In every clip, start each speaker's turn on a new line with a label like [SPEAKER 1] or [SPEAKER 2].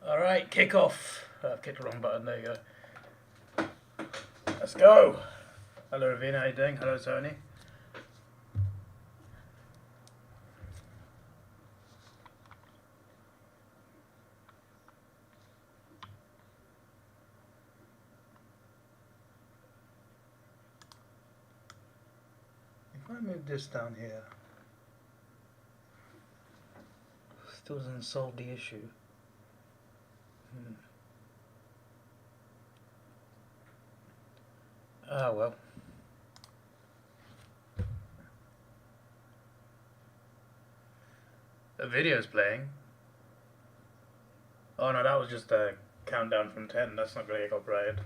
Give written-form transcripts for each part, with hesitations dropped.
[SPEAKER 1] Alright, kick off. I've kicked the wrong button, there you go. Let's go! Hello Ravina, how you doing? Hello Sony. If I move this down here, still doesn't solve the issue. Ah well. The video's playing. Oh no, that was just a countdown from 10. That's not going to get copyrighted.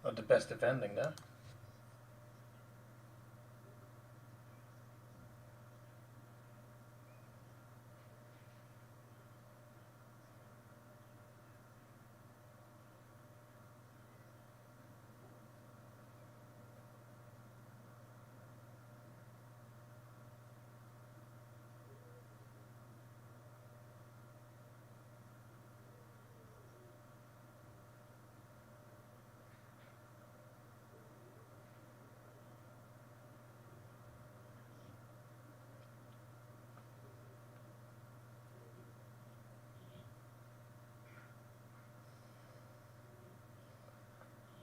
[SPEAKER 1] Not the best defending there.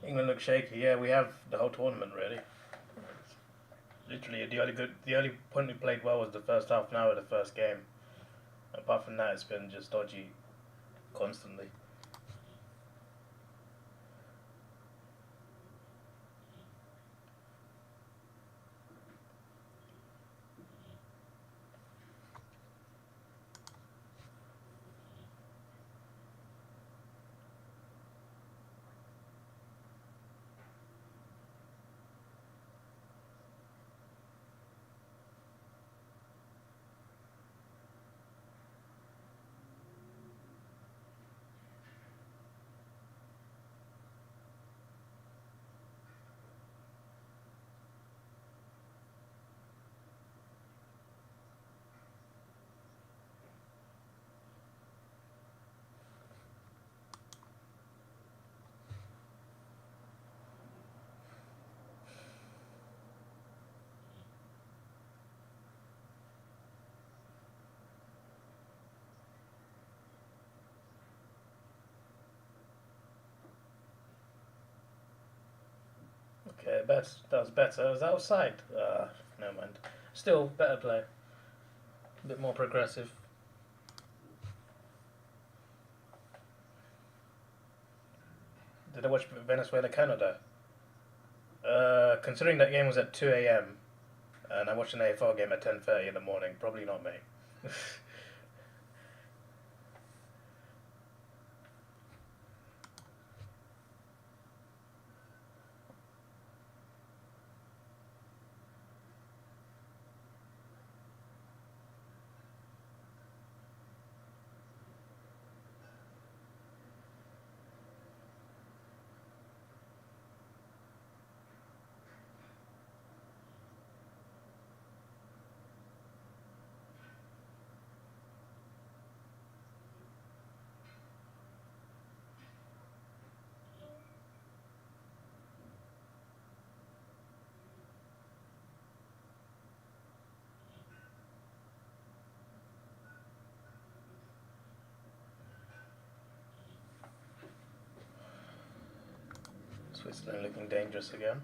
[SPEAKER 1] England look shaky. Yeah, we have the whole tournament really. Literally, the only point we played well was the first half an hour of the first game. Apart from that, it's been just dodgy constantly. Okay, that was better. Was that outside? Never mind. Still, better play. A bit more progressive. Did I watch Venezuela Canada? Considering that game was at 2 a.m. and I watched an AFL game at 10:30 in the morning, probably not me. Switzerland looking dangerous again.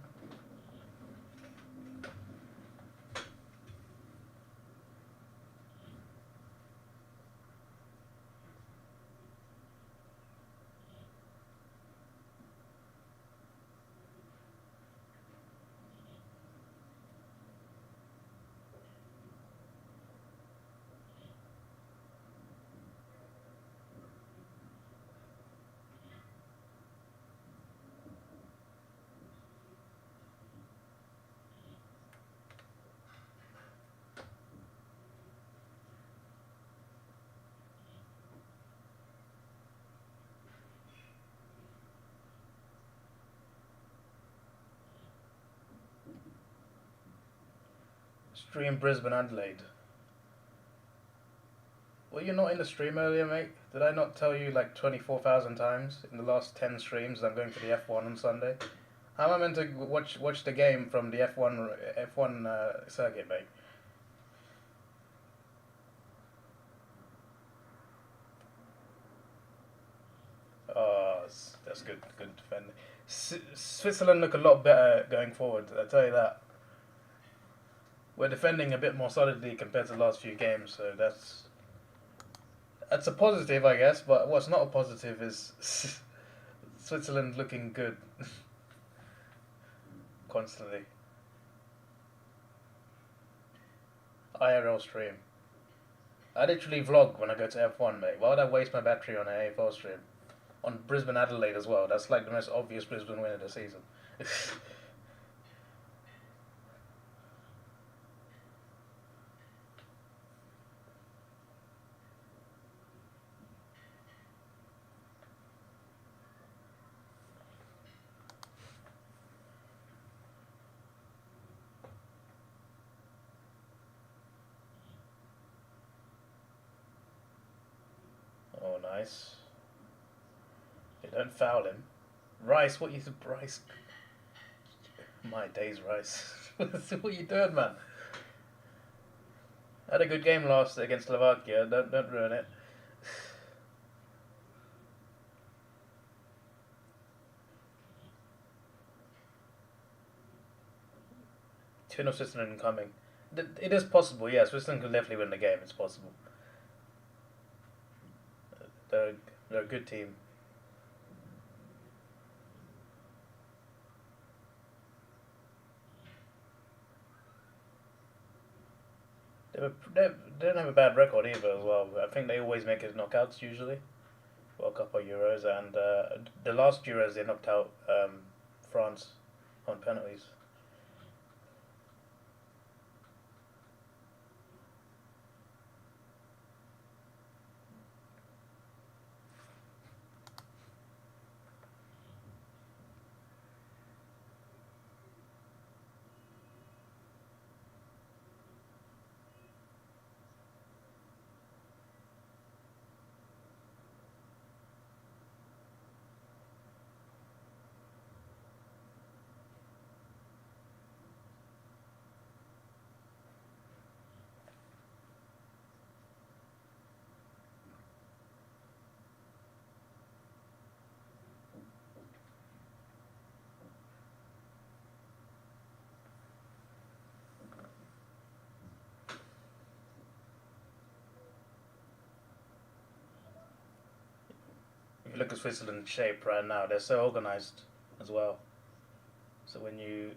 [SPEAKER 1] Stream Brisbane Adelaide. Were you not in the stream earlier, mate? Did I not tell you like 24,000 times in the last 10 streams that I'm going to the F1 on Sunday? How am I meant to watch the game from the F1 circuit, mate? Oh, that's good defending. Switzerland look a lot better going forward, I tell you that. We're defending a bit more solidly compared to the last few games, so that's a positive, I guess. But what's not a positive is Switzerland looking good constantly. IRL stream. I literally vlog when I go to F1, mate. Why would I waste my battery on an AFL stream? On Brisbane Adelaide as well. That's like the most obvious Brisbane win of the season. Oh, nice. You don't foul him. Rice, what you do, Rice? My days, Rice. What are you doing, man? Had a good game last against Slovakia. Don't ruin it. Twin of Switzerland incoming. It is possible, yeah. Switzerland could definitely win the game. It's possible. They're, they're a good team. They don't have a bad record either as well. I think they always make it knockouts usually. World Cup or Euros, and the last Euros they knocked out France on penalties. If you look at Switzerland's shape right now, they're so organized as well. So when you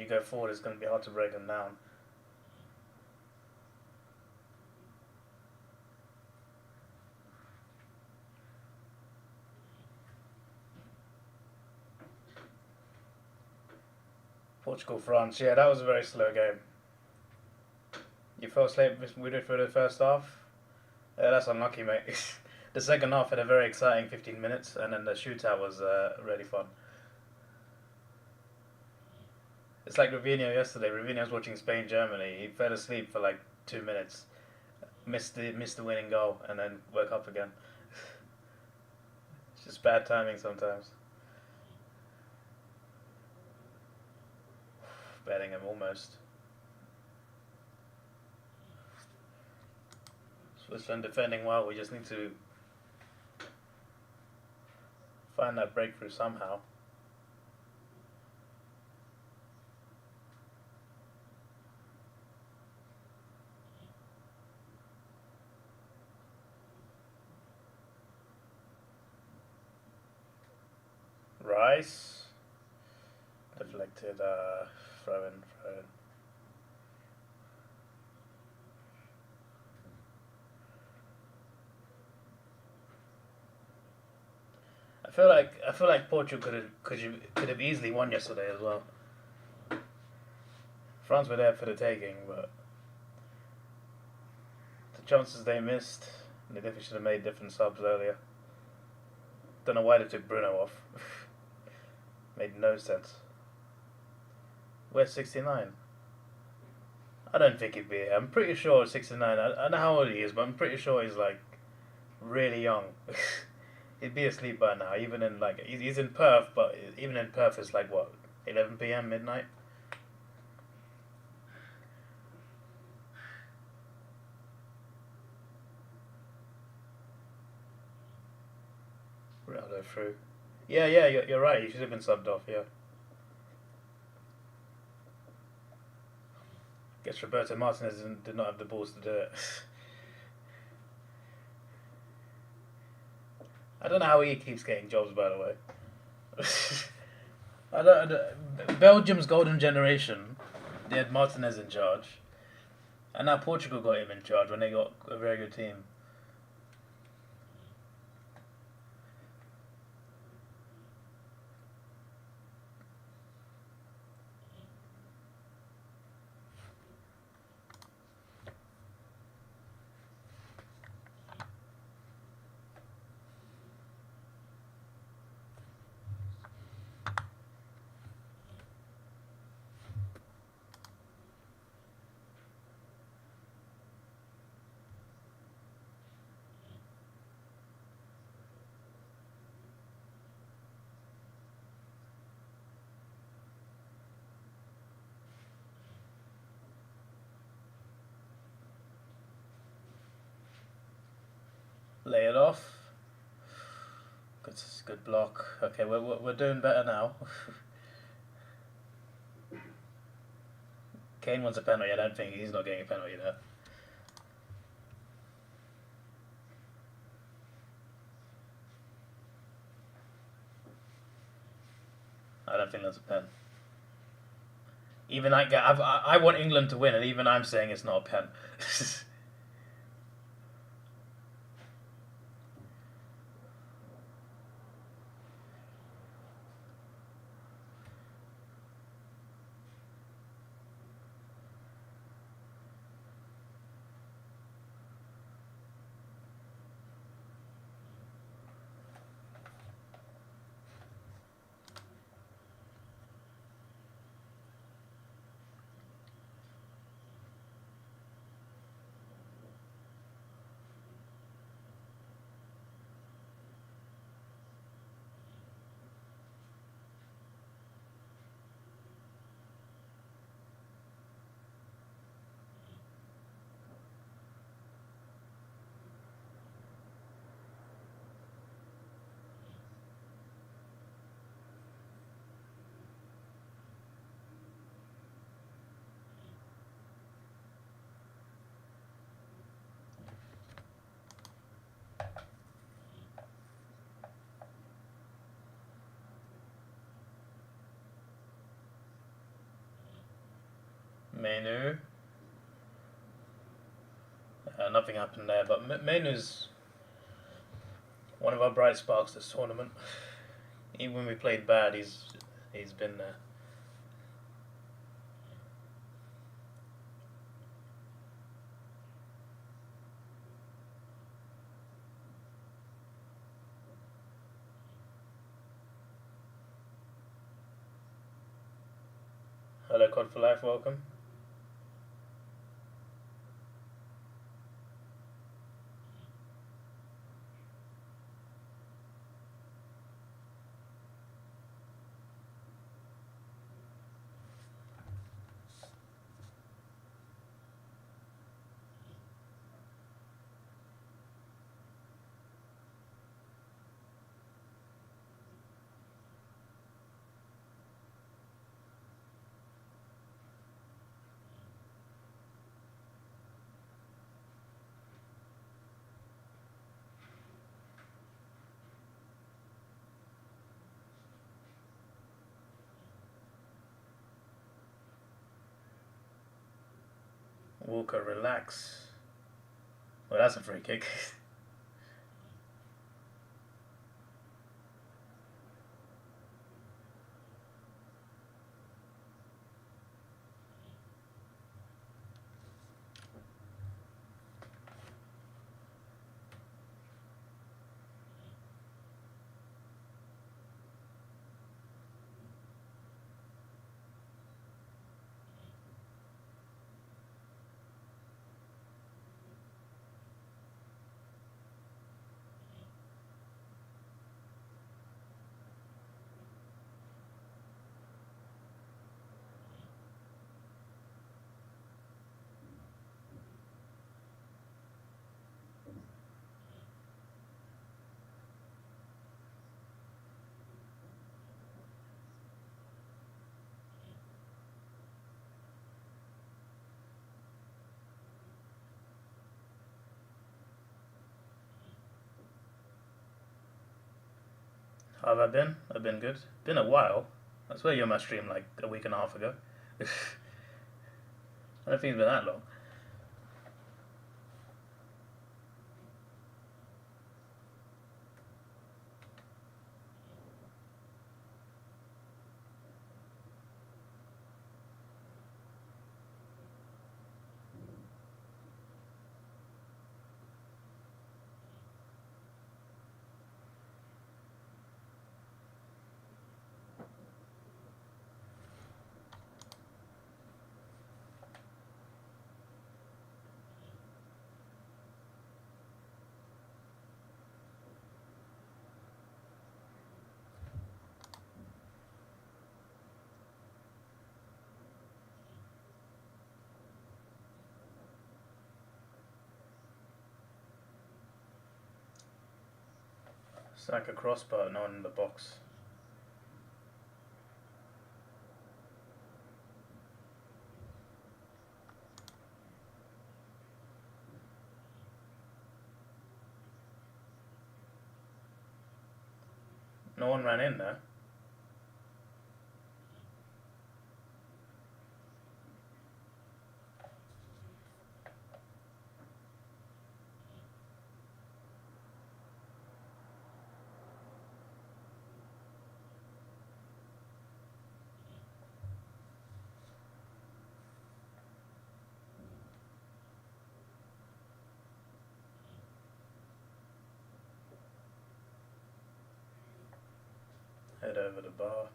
[SPEAKER 1] go forward, it's going to be hard to break them down. Portugal, France, yeah, that was a very slow game. You fell asleep midway through the first half? Yeah, that's unlucky, mate. The second half had a very exciting 15 minutes, and then the shootout was really fun. It's like Ravino yesterday. Ravino was watching Spain-Germany. He fell asleep for like 2 minutes, missed the winning goal, and then woke up again. It's just bad timing sometimes. Betting him almost. Switzerland defending well. We just need to find that breakthrough somehow. Rice deflected. Throw in. I feel like Portugal could have easily won yesterday as well. France were there for the taking, but the chances they missed, they definitely should have made different subs earlier. Don't know why they took Bruno off. Made no sense. Where's 69? I don't think he'd be here. I'm pretty sure 69. I don't know how old he is, but I'm pretty sure he's like really young. He'd be asleep by now. Even in like he's in Perth, but even in Perth it's like what 11 p.m. midnight. Ronaldo through. Yeah, you're right. He should have been subbed off. Yeah. Guess Roberto Martinez did not have the balls to do it. I don't know how he keeps getting jobs, by the way. I don't, Belgium's golden generation, they had Martinez in charge, and now Portugal got him in charge when they got a very good team. Lay it off. Good block. Okay, we're doing better now. Kane wants a penalty. I don't think he's not getting a penalty there. I don't think that's a pen. Even I want England to win, and even I'm saying it's not a pen. Menu. Nothing happened there, but Menu's one of our bright sparks this tournament. Even when we played bad, he's been there. Hello, COD for Life, welcome. Walker, relax. Well, that's a free kick. How have I been? I've been good. Been a while. I swear you're on my stream like a week and a half ago. I don't think it's been that long. It's like a crossbar, not in the box. No one ran in there. Head over the bar.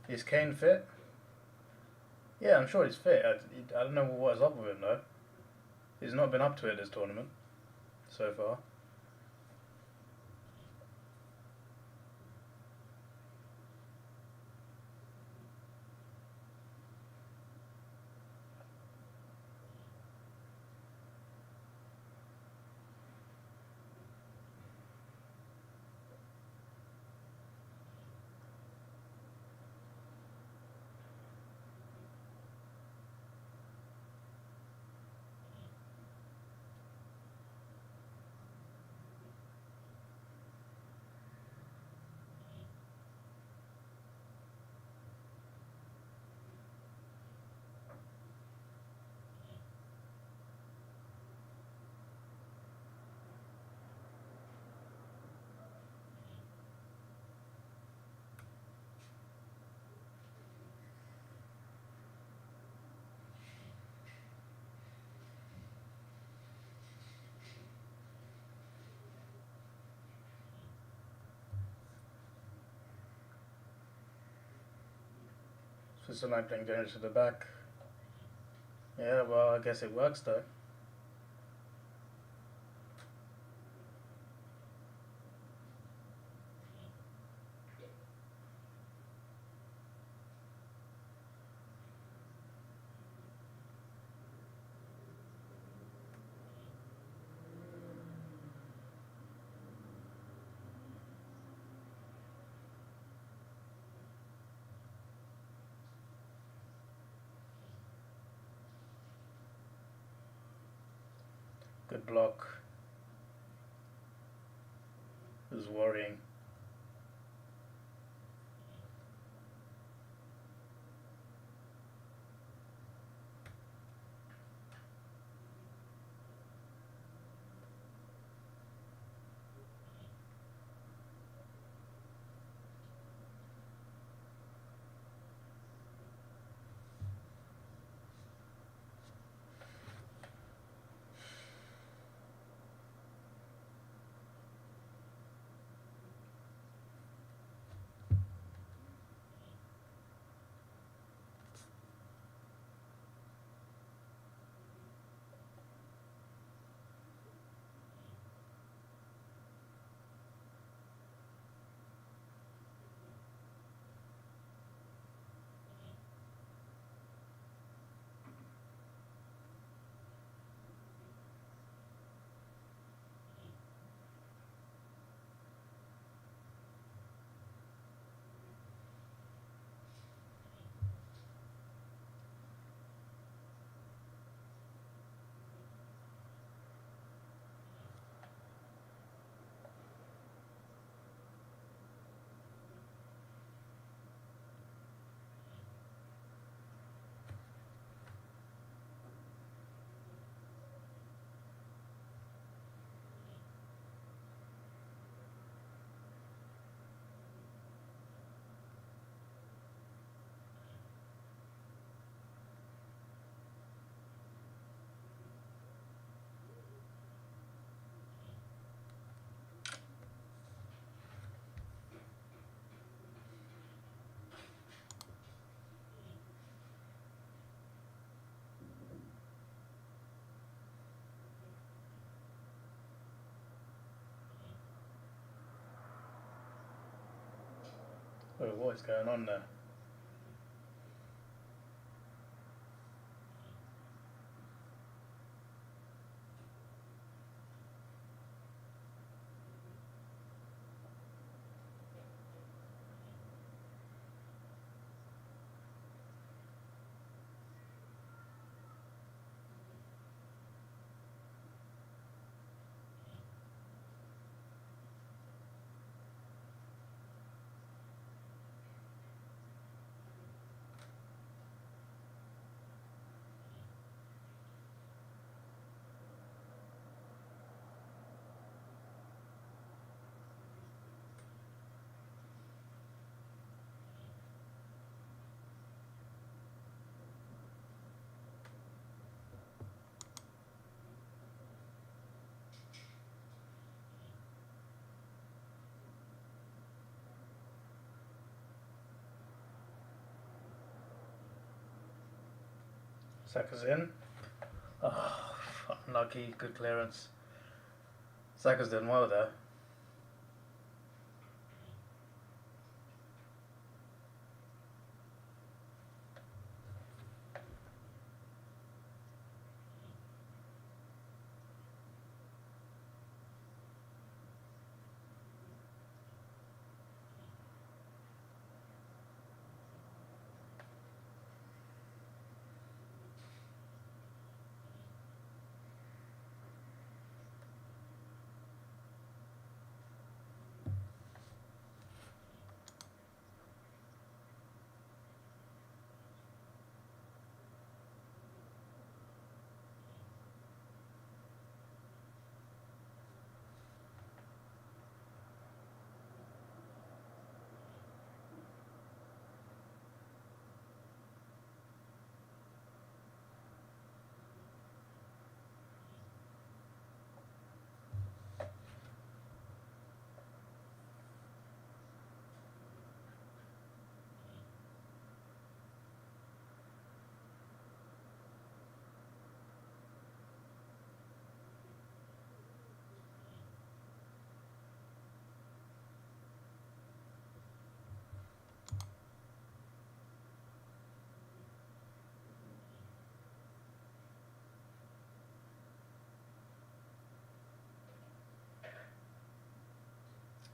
[SPEAKER 1] Is Kane fit? Yeah, I'm sure he's fit. I don't know what is up with him though. He's not been up to it this tournament so far. Switzerland playing damage to the back. Yeah, well, I guess it works though. Good block. Who's worrying? Oh, what is going on there? Saka's in. Oh, unlucky. Good clearance. Saka's doing well there.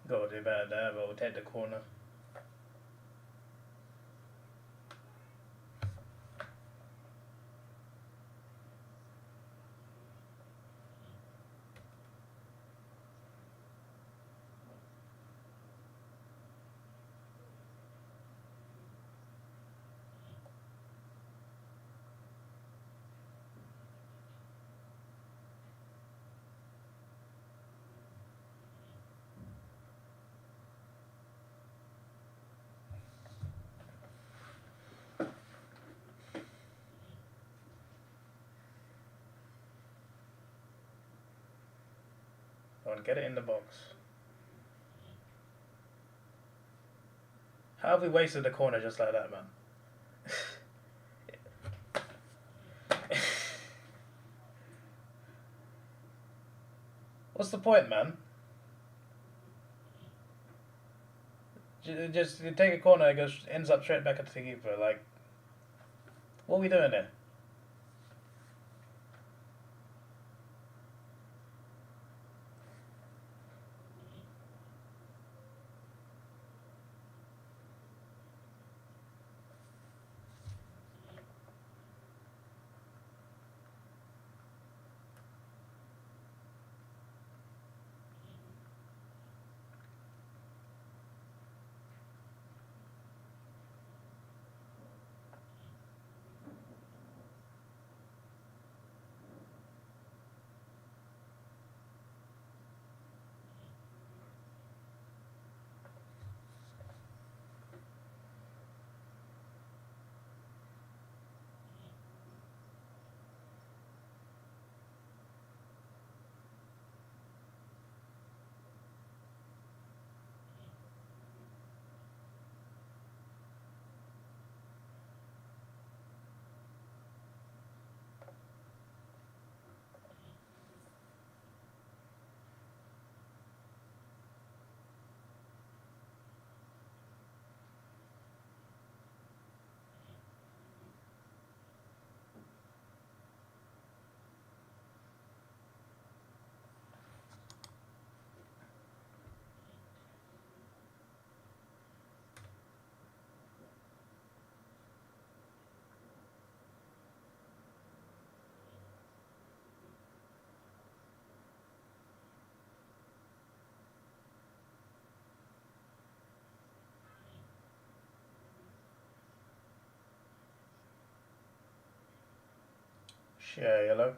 [SPEAKER 1] Got to do better there, but we'll take the corner. Go on, get it in the box. How have we wasted the corner just like that, man? What's the point, man? Just you take a corner, it goes, ends up straight back at the keeper. Like, what are we doing there? Share yellow.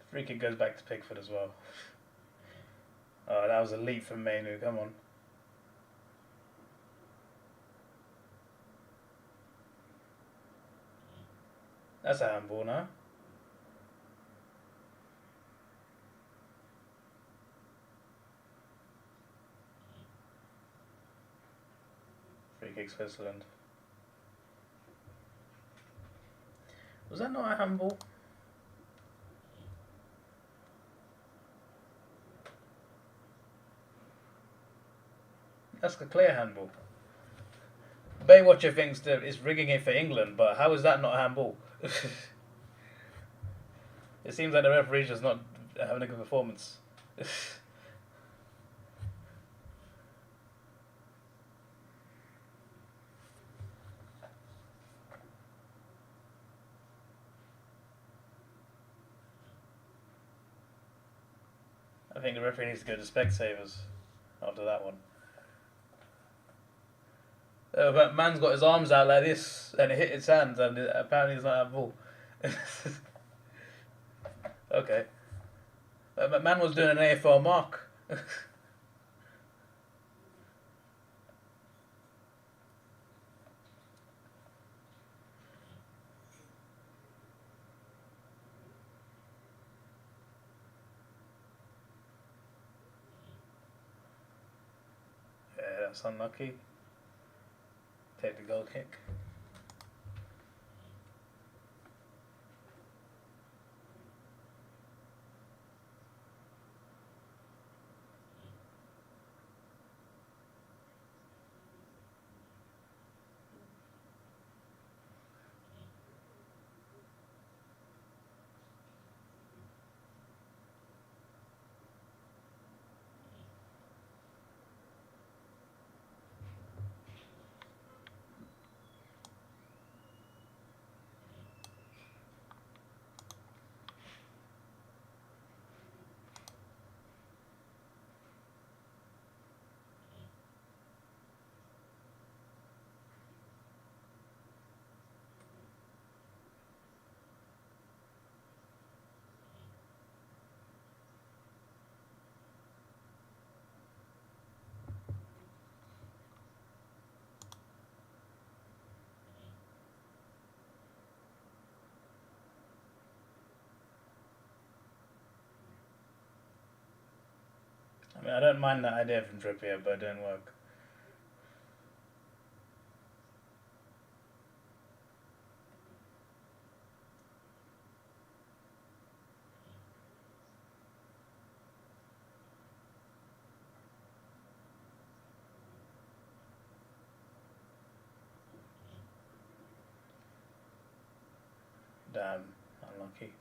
[SPEAKER 1] Free kick goes back to Pickford as well. Oh, that was a leap from Mainu, come on. That's a handball now. Free kick Switzerland. Was that not a handball? That's a clear handball. Baywatcher thinks that it's rigging it for England, but how is that not a handball? It seems like the referee's just not having a good performance. I think the referee needs to go to Specsavers after that one. But man's got his arms out like this and it hit his hands and apparently it's not a ball. Okay. But man was doing an AFL mark. Yeah, that's unlucky. Take the goal kick. I mean, I don't mind that idea from Trippier, but it didn't work. Damn, unlucky.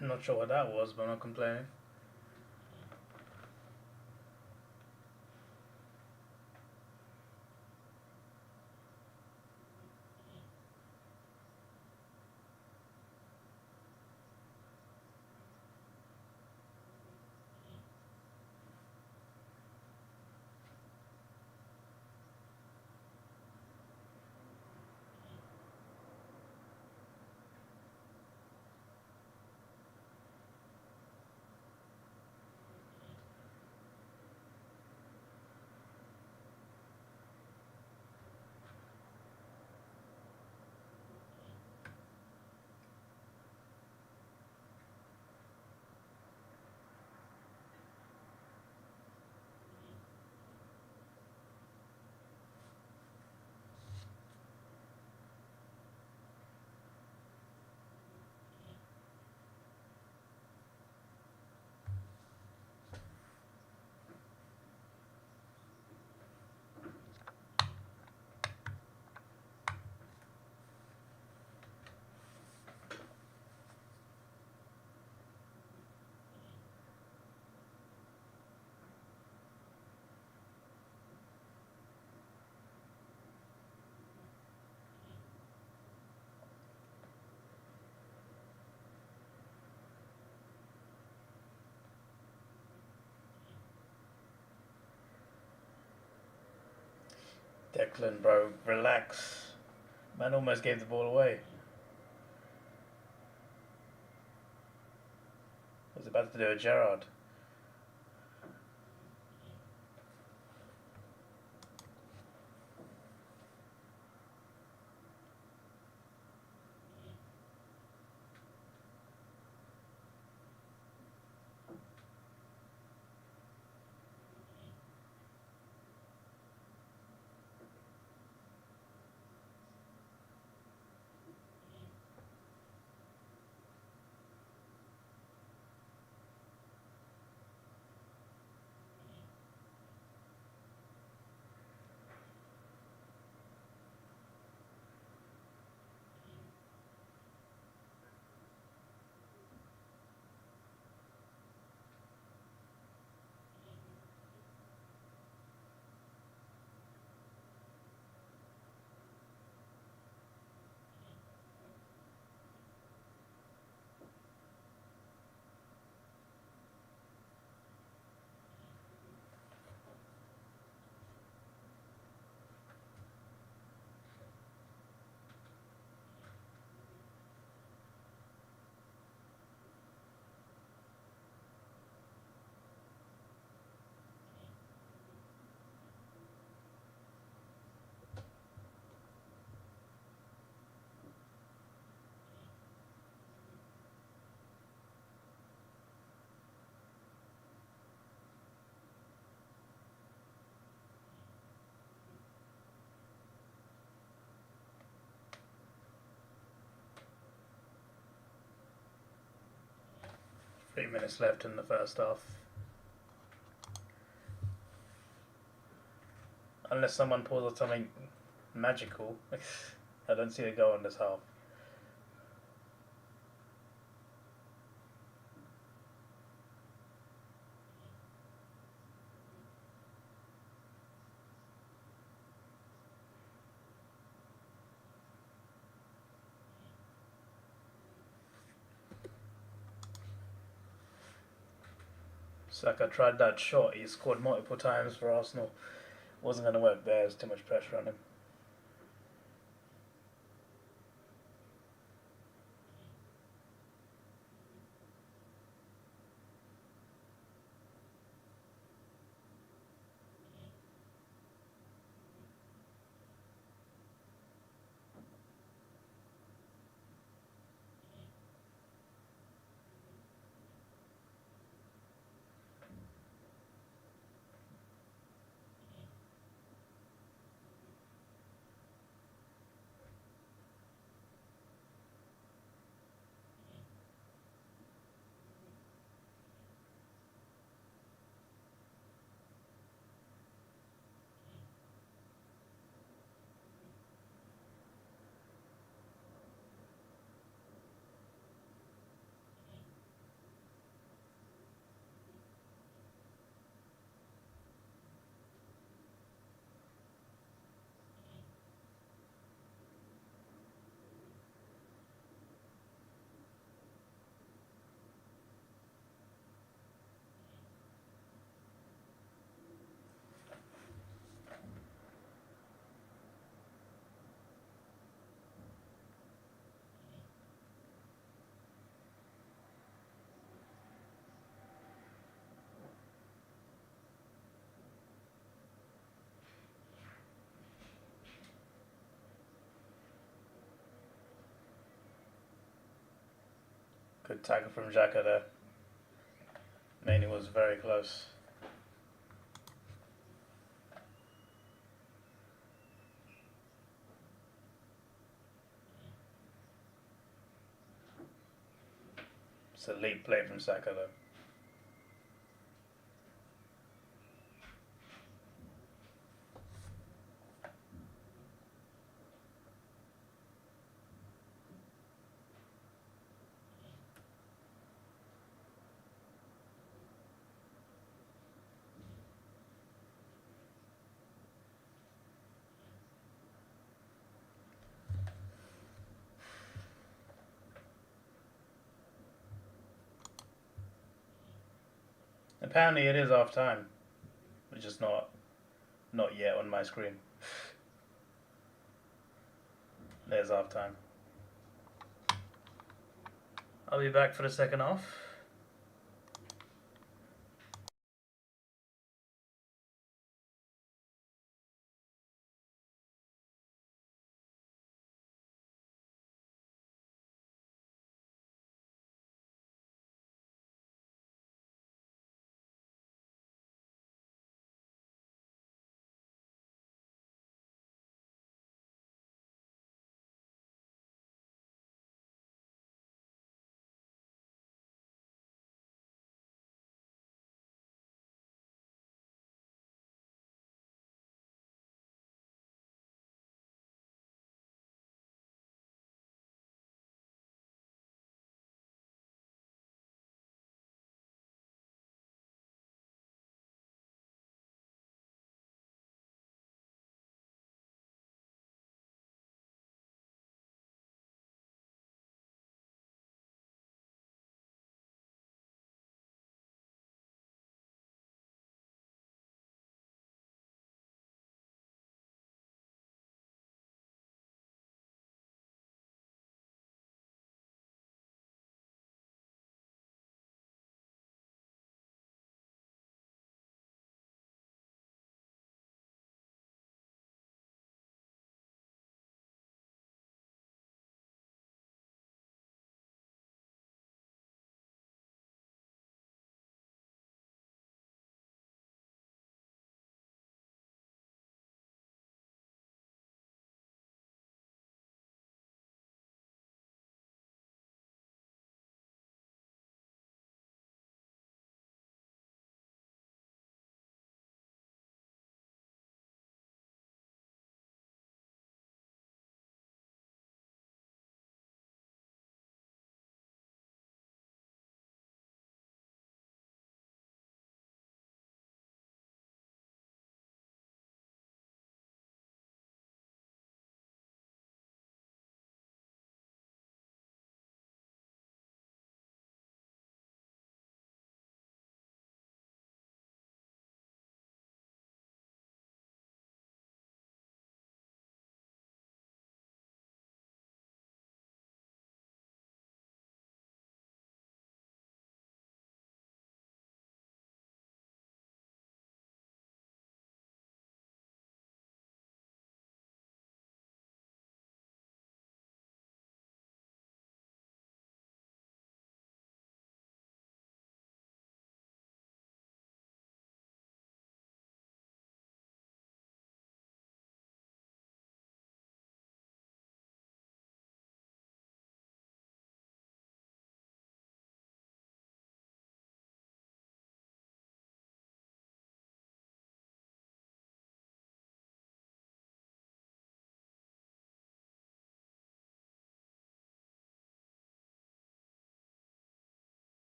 [SPEAKER 1] I'm not sure what that was, but I'm not complaining. Declan, bro, relax. Man almost gave the ball away. Was about to do a Gerrard. Three minutes left in the first half. Unless someone pulls out something magical, I don't see a goal in this half. Saka tried that shot. He scored multiple times for Arsenal. Wasn't going to work there. There's too much pressure on him. Good tackle from Xhaka there. Maney was very close. It's a late play from Saka though. Apparently it is half time, which is not yet on my screen. There's half time. I'll be back for the second half.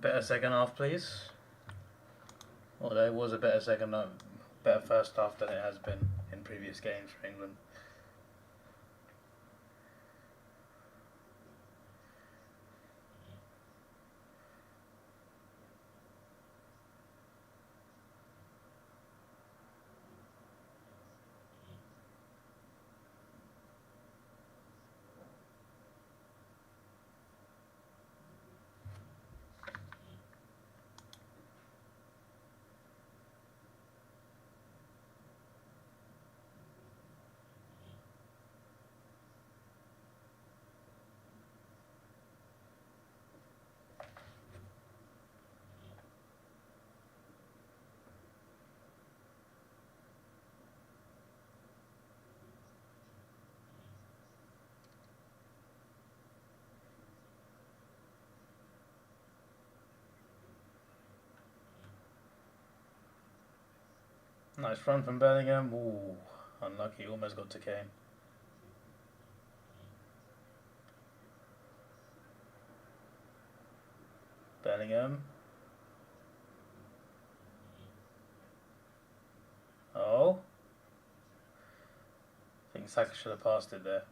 [SPEAKER 1] Better second half, please. Although it was a better better first half than it has been in previous games for England. Nice run from Bellingham. Ooh, unlucky. Almost got to Kane. Bellingham. Oh. I think Saka should have passed it there.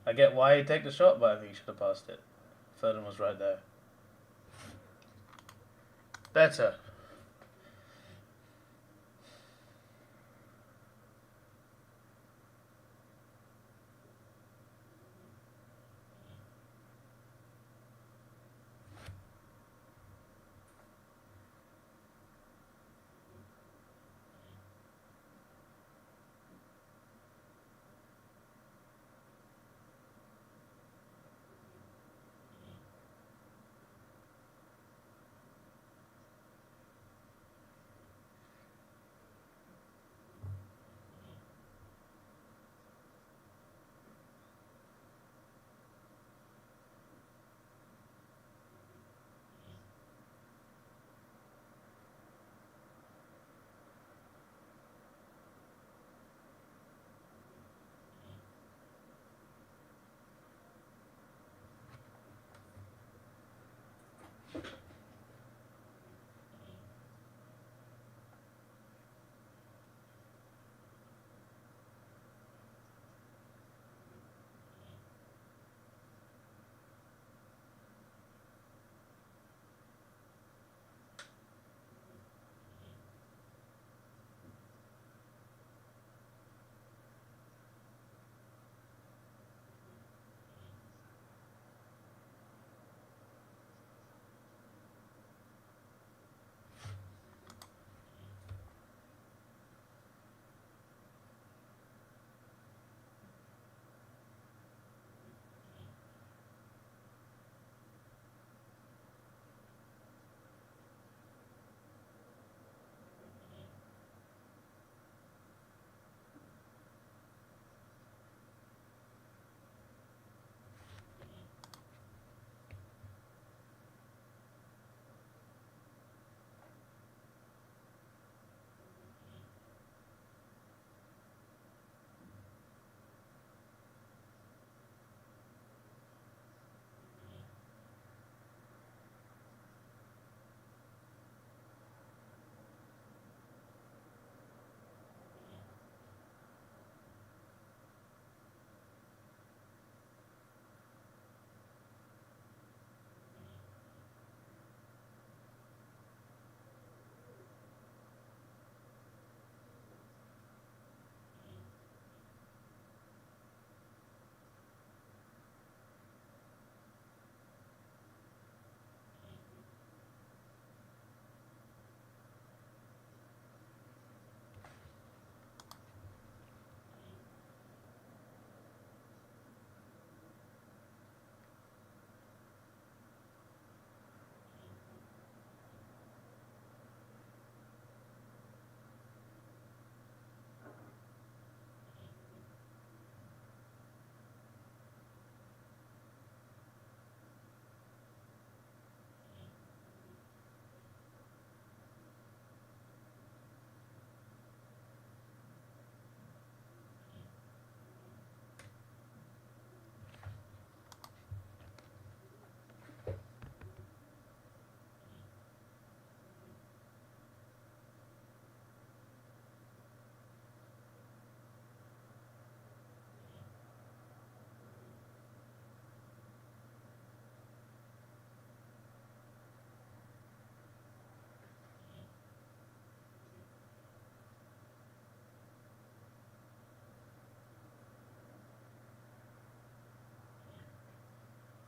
[SPEAKER 1] I get why he take the shot, but I think he should have passed it. Foden was right there. Better.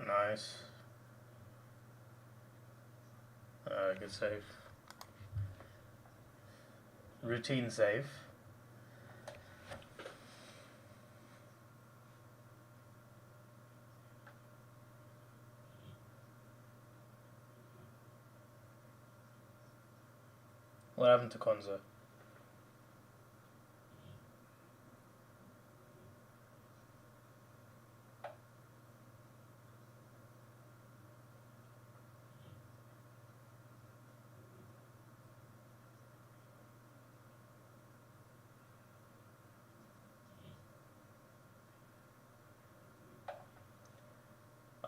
[SPEAKER 1] Nice. Good save. Routine save. What happened to Konza?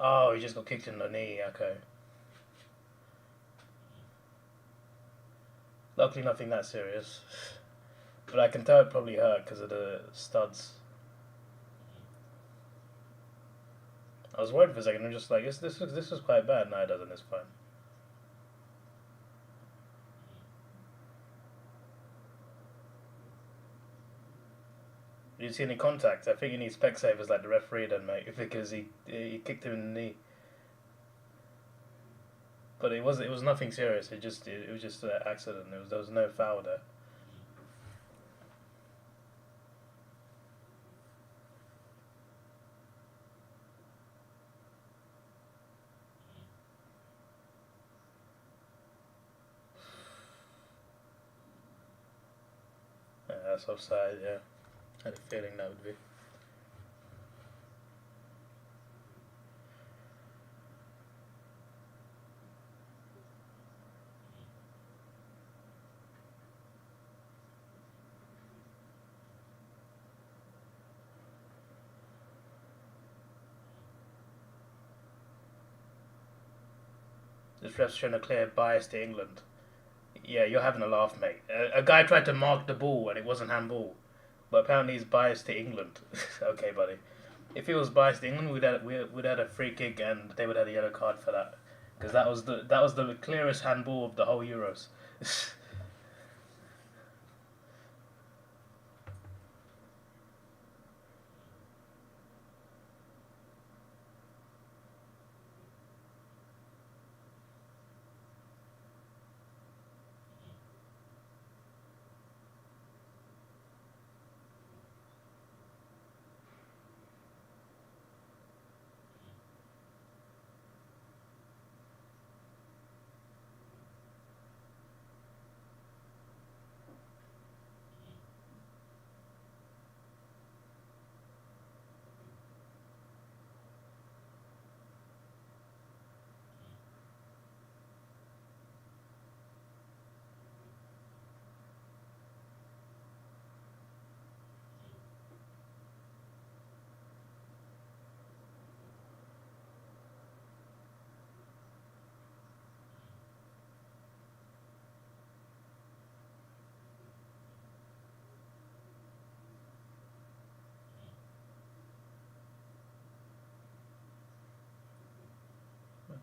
[SPEAKER 1] Oh, he just got kicked in the knee, okay. Luckily nothing that serious. But I can tell it probably hurt because of the studs. I was worried for a second, I'm just like, this is quite bad. No, it doesn't, it's fine. Did you see any contact? I think you need spec savers like the referee done, mate, because he kicked him in the knee. But it was nothing serious. It was just an accident. There was no foul there. Yeah, that's offside. Yeah, I had a feeling that would be. This ref's showing a clear bias to England. Yeah, you're having a laugh, mate. A guy tried to mark the ball and it wasn't handball, but apparently he's biased to England. Okay, buddy. If he was biased to England, we'd had a free kick and they would have had a yellow card for that, because that was the clearest handball of the whole Euros.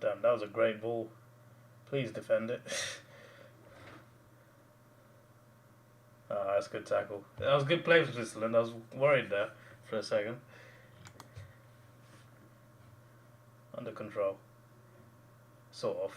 [SPEAKER 1] Damn, that was a great ball. Please defend it. Oh, that's a good tackle. That was a good play for Switzerland. I was worried there for a second. Under control. Sort of.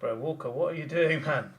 [SPEAKER 1] Bro, Walker, what are you doing, man?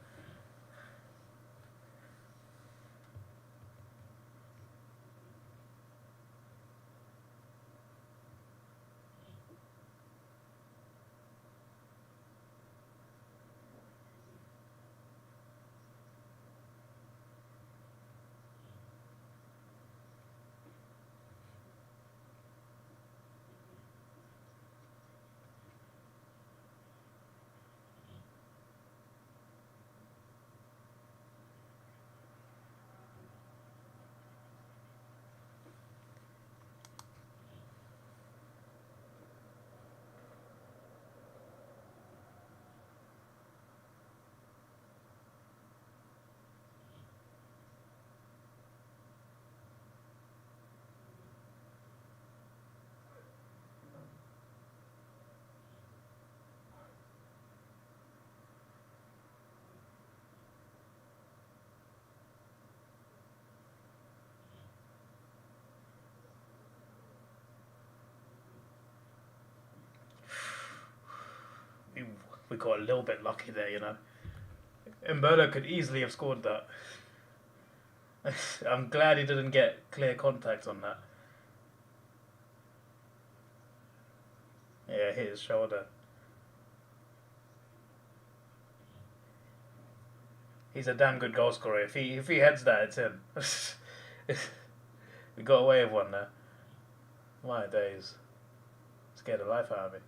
[SPEAKER 1] we got a little bit lucky there, you know. Mbolo could easily have scored that. I'm glad he didn't get clear contact on that. Yeah, hit his shoulder. He's a damn good goal scorer. If he heads that, it's in. We got away with one there. My days. Scared the life out of me.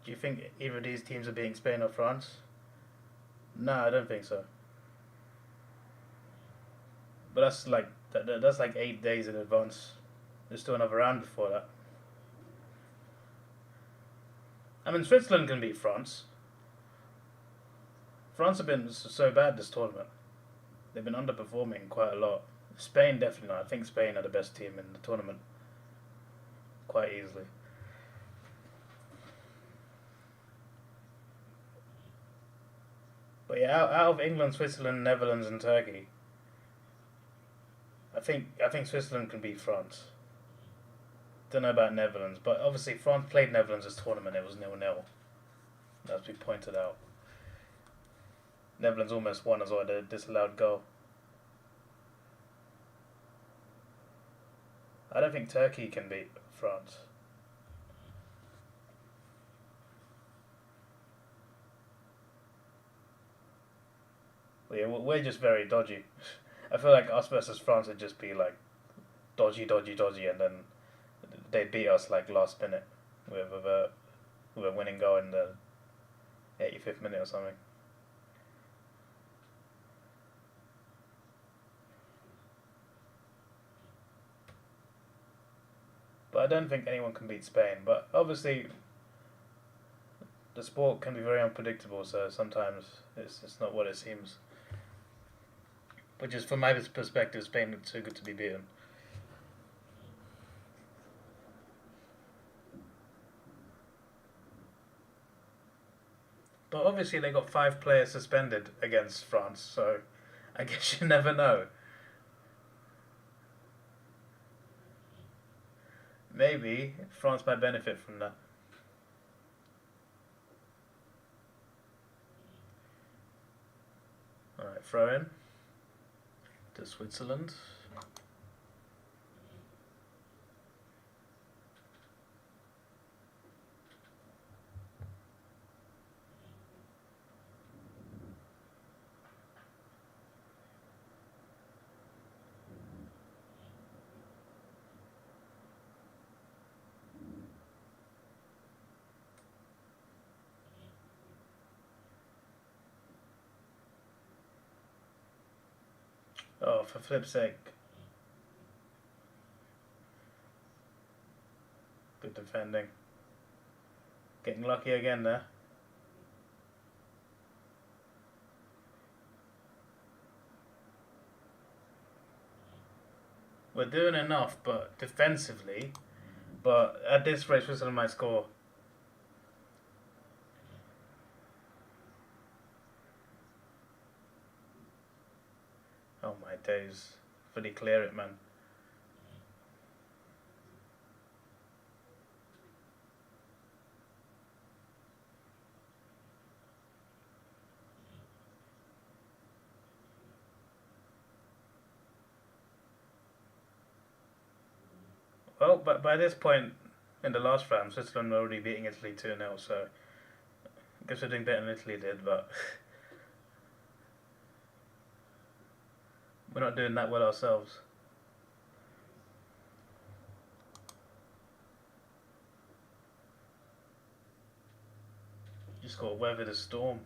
[SPEAKER 1] Do you think either of these teams are beating Spain or France? No, I don't think so. But that's like 8 days in advance. There's still another round before that. I mean, Switzerland can beat France. France have been so bad this tournament. They've been underperforming quite a lot. Spain definitely not. I think Spain are the best team in the tournament. Quite easily. But yeah, out of England, Switzerland, Netherlands, and Turkey, I think Switzerland can beat France. Don't know about Netherlands, but obviously France played Netherlands this tournament. It was 0-0. As we pointed out, Netherlands almost won as well. They disallowed goal. I don't think Turkey can beat France. Yeah, we're just very dodgy. I feel like us versus France would just be like dodgy, dodgy, dodgy, and then they'd beat us like last minute with a winning goal in the 85th minute or something. But I don't think anyone can beat Spain. But obviously, the sport can be very unpredictable, so sometimes it's not what it seems. Which is, from my perspective, Spain is too good to be beaten. But obviously they got 5 players suspended against France, so I guess you never know. Maybe France might benefit from that. Alright, throw in to Switzerland. Oh, for flip's sake. Good defending. Getting lucky again there. we're doing enough, but defensively. But at this rate, Switzerland might score. Oh my days. Fully clear it, man. Well, but by this point in the last round, Switzerland were already beating Italy 2-0, so I guess we're doing better than Italy did, but we're not doing that well ourselves. Just got to weather the storm.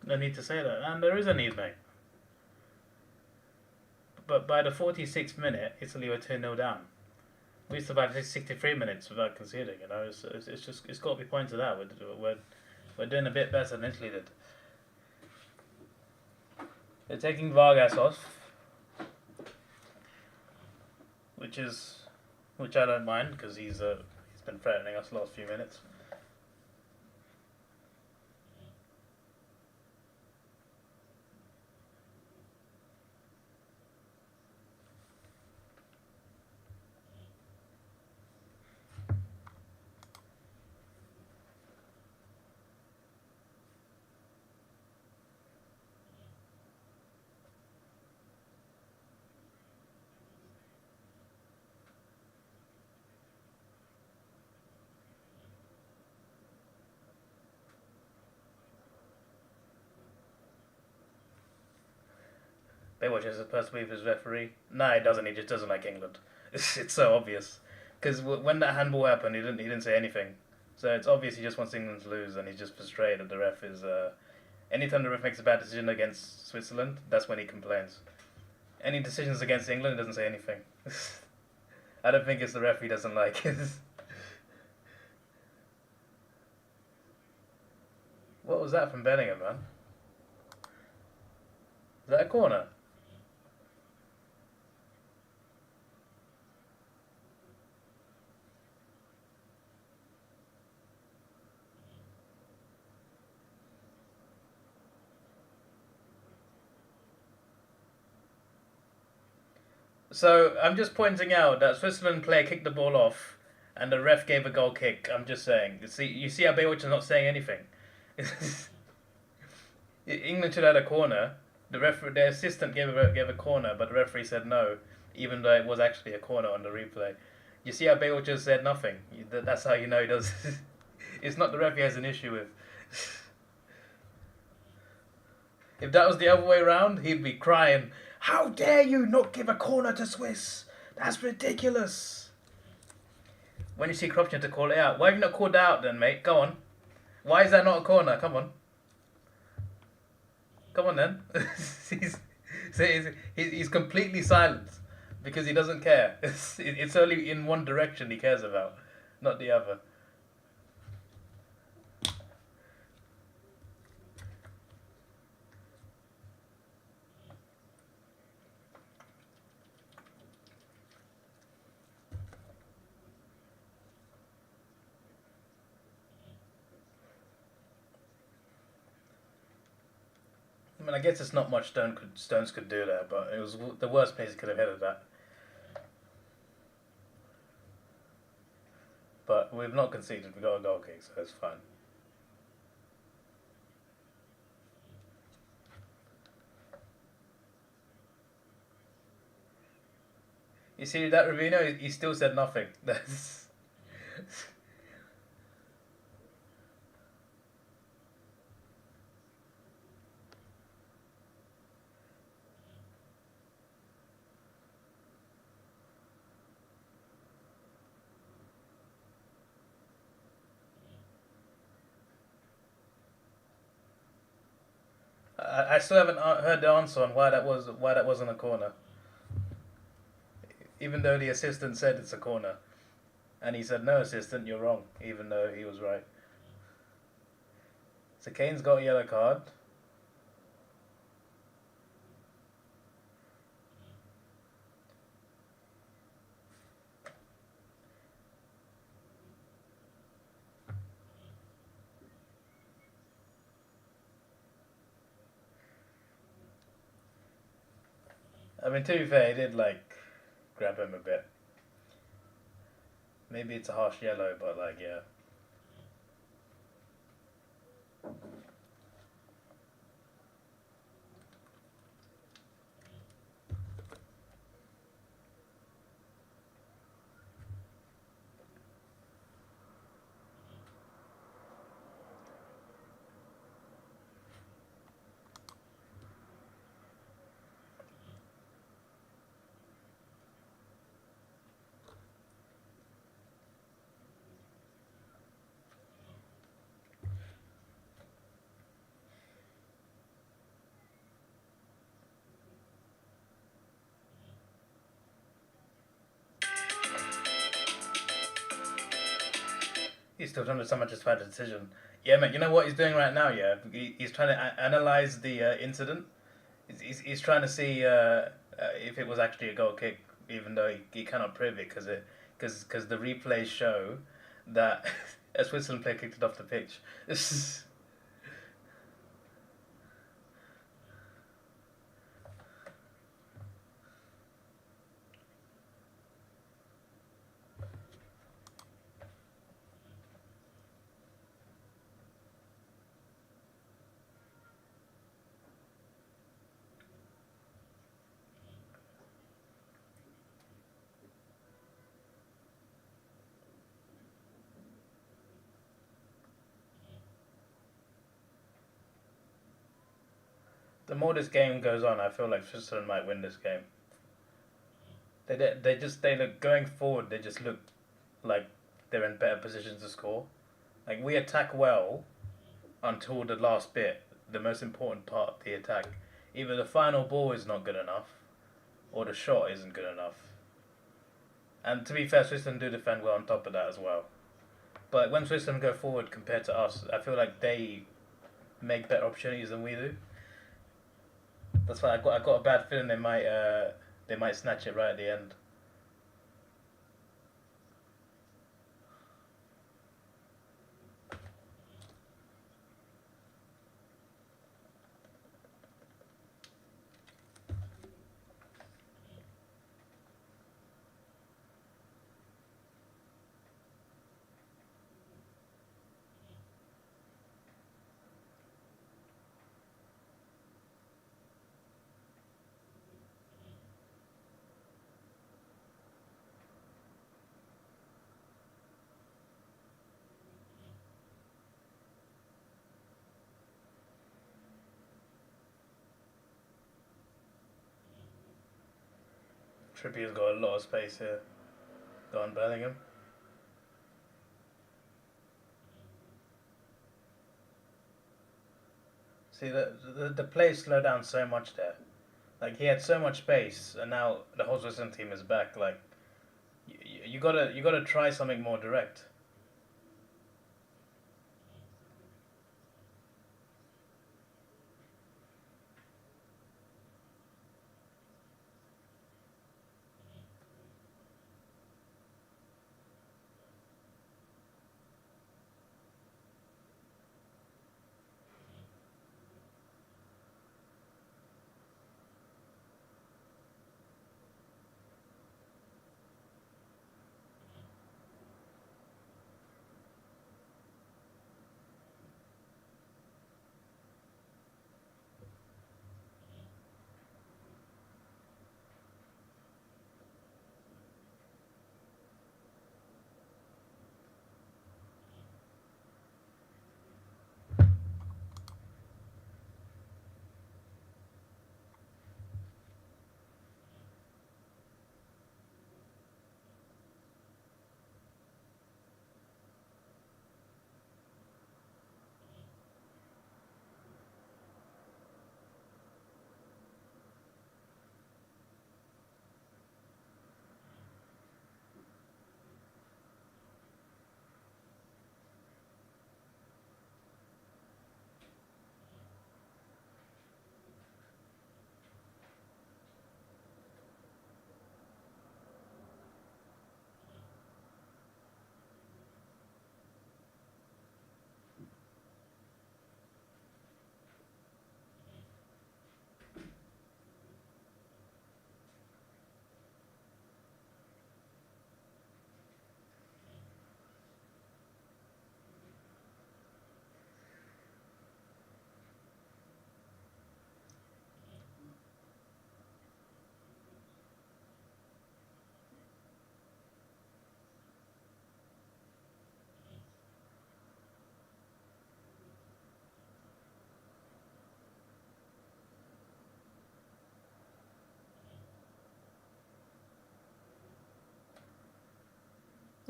[SPEAKER 1] No need to say that, and there is a need, mate. But by the 46th minute, Italy were 2-0 down. We survived 63 minutes without conceding. You know, it's got to be pointed out. We're doing a bit better than Italy did. They're taking Vargas off, which I don't mind because he's been threatening us the last few minutes. Baywatch is supposed to be his referee. No, he doesn't. He just doesn't like England. It's so obvious. Because when that handball happened, he didn't say anything. So it's obvious he just wants England to lose, and he's just frustrated that the ref is. Anytime the ref makes a bad decision against Switzerland, that's when he complains. Any decisions against England, he doesn't say anything. I don't think it's the ref he doesn't like. What was that from Bellingham, man? Is that a corner? So I'm just pointing out that Switzerland player kicked the ball off, and the ref gave a goal kick. I'm just saying. You see how Baywatch is not saying anything. England should have had a corner. The assistant gave a corner, but the referee said no, even though it was actually a corner on the replay. You see how Baywatch just said nothing. That's how you know he does. It's not the ref he has an issue with. If that was the other way around, he'd be crying. How dare you not give a corner to Swiss? That's ridiculous. When you see corruption to call it out. Why have you not called it out then, mate? Go on. Why is that not a corner? Come on. Come on then. he's completely silent because he doesn't care. It's only in one direction he cares about, not the other. I mean, I guess it's not much Stones could do there, but it was the worst place he could have headed that. But we've not conceded. We got a goal kick, so it's fine. You see that Ravino? He still said nothing. That's. I still haven't heard the answer on why that wasn't a corner, even though the assistant said it's a corner, and he said no, assistant, you're wrong, even though he was right. So Kane's got a yellow card. I mean, to be fair, he did like grab him a bit. Maybe it's a harsh yellow, but like, yeah. He's still trying to someone just find a decision. Yeah, man. You know what he's doing right now? Yeah, he's trying to analyze the incident. He's trying to see if it was actually a goal kick, even though he cannot prove it because the replays show that a Switzerland player kicked it off the pitch. This is. The more this game goes on, I feel like Switzerland might win this game. They look going forward. They just look like they're in better positions to score. Like we attack well until the last bit, the most important part of the attack. Either the final ball is not good enough, or the shot isn't good enough. And to be fair, Switzerland do defend well on top of that as well. But when Switzerland go forward compared to us, I feel like they make better opportunities than we do. That's why I got a bad feeling they might snatch it right at the end. Trippier's got a lot of space here. Go on, Bellingham. See, the play slowed down so much there. Like, he had so much space, and now the whole Switzerland team is back. Like, you gotta try something more direct.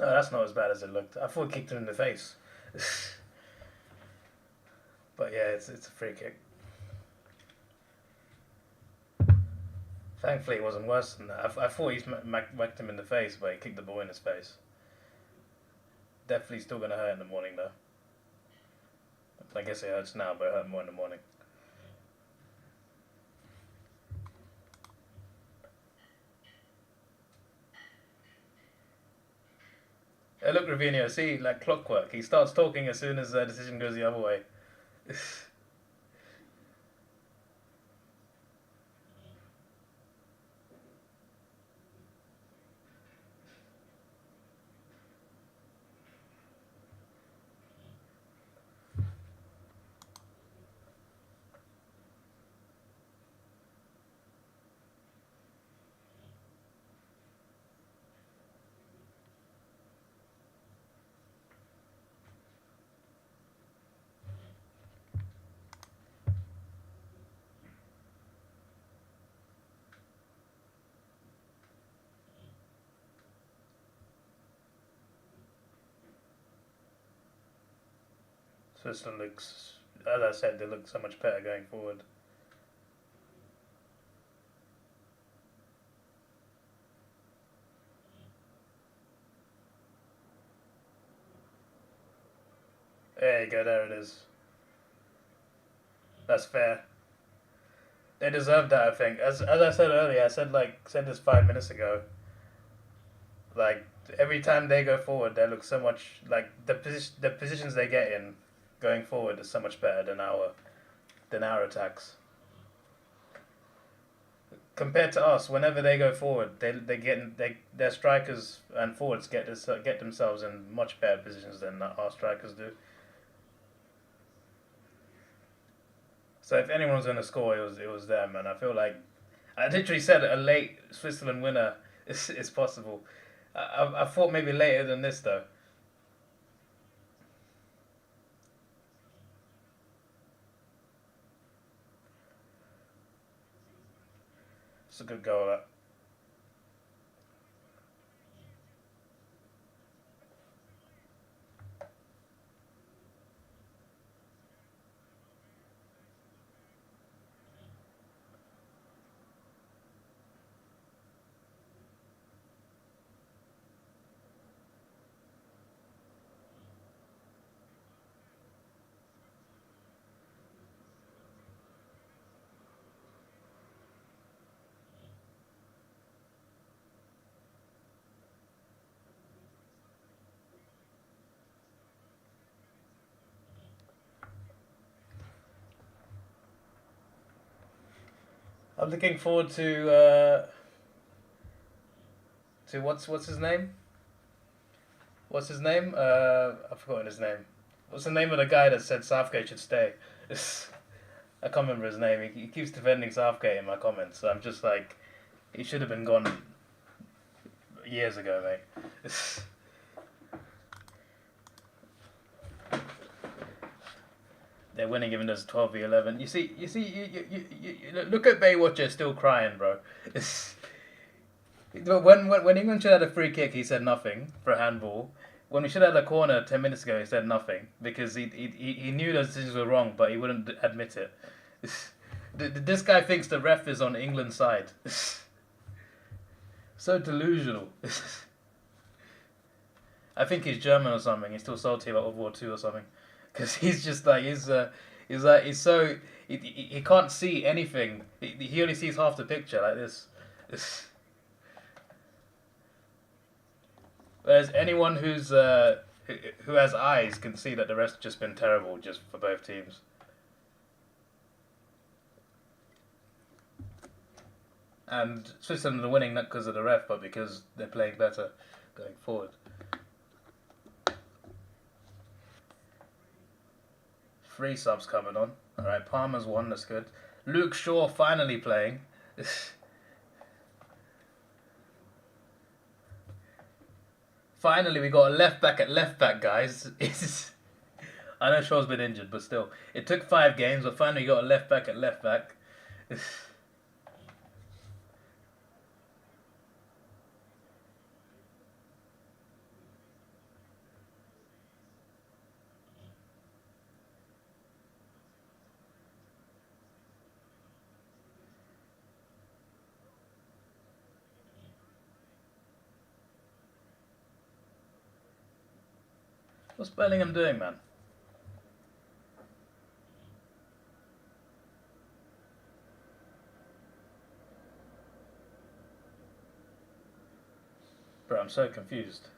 [SPEAKER 1] No, that's not as bad as it looked. I thought it kicked him in the face. But yeah, it's a free kick. Thankfully, it wasn't worse than that. I thought he whacked him in the face, but he kicked the ball in his face. Definitely still going to hurt in the morning, though. I guess it hurts now, but it hurt more in the morning. Hey, look, Ravinho, see, like clockwork. He starts talking as soon as the decision goes the other way. Switzerland looks, as I said, they look so much better going forward. There you go, there it is. That's fair. They deserve that, I think. As I said earlier, I said this 5 minutes ago. Like every time they go forward, they look so much like the positions they get in going forward is so much better than our attacks. Compared to us, whenever they go forward, their strikers and forwards get themselves in much better positions than our strikers do. So if anyone was going to score, it was them, and I feel like I literally said a late Switzerland winner is possible. I thought maybe later than this though. It's a good goal. That. I'm looking forward to what's his name? What's his name? I've forgotten his name. What's the name of the guy that said Southgate should stay? I can't remember his name. He keeps defending Southgate in my comments. So I'm just like, he should have been gone years ago, mate. They're winning even though it's 12v11. You look at Baywatcher still crying, bro. When England should have had a free kick, he said nothing for a handball. When we should have had a corner 10 minutes ago, he said nothing because he knew those decisions were wrong, but he wouldn't admit it. This guy thinks the ref is on England's side. So delusional. I think he's German or something. He's still salty about World War II or something. Because he's just like he's so he can't see anything. He only sees half the picture like this. Whereas anyone who has eyes can see that the rest have just been terrible, just for both teams. And Switzerland are winning not because of the ref, but because they're playing better going forward. 3 subs coming on. Alright, Palmer's 1, that's good. Luke Shaw finally playing. Finally, we got a left back at left back, guys. I know Shaw's been injured, but still. It took 5 games, but finally we got a left back at left back. What's Bellingham doing, man? Bro, I'm so confused.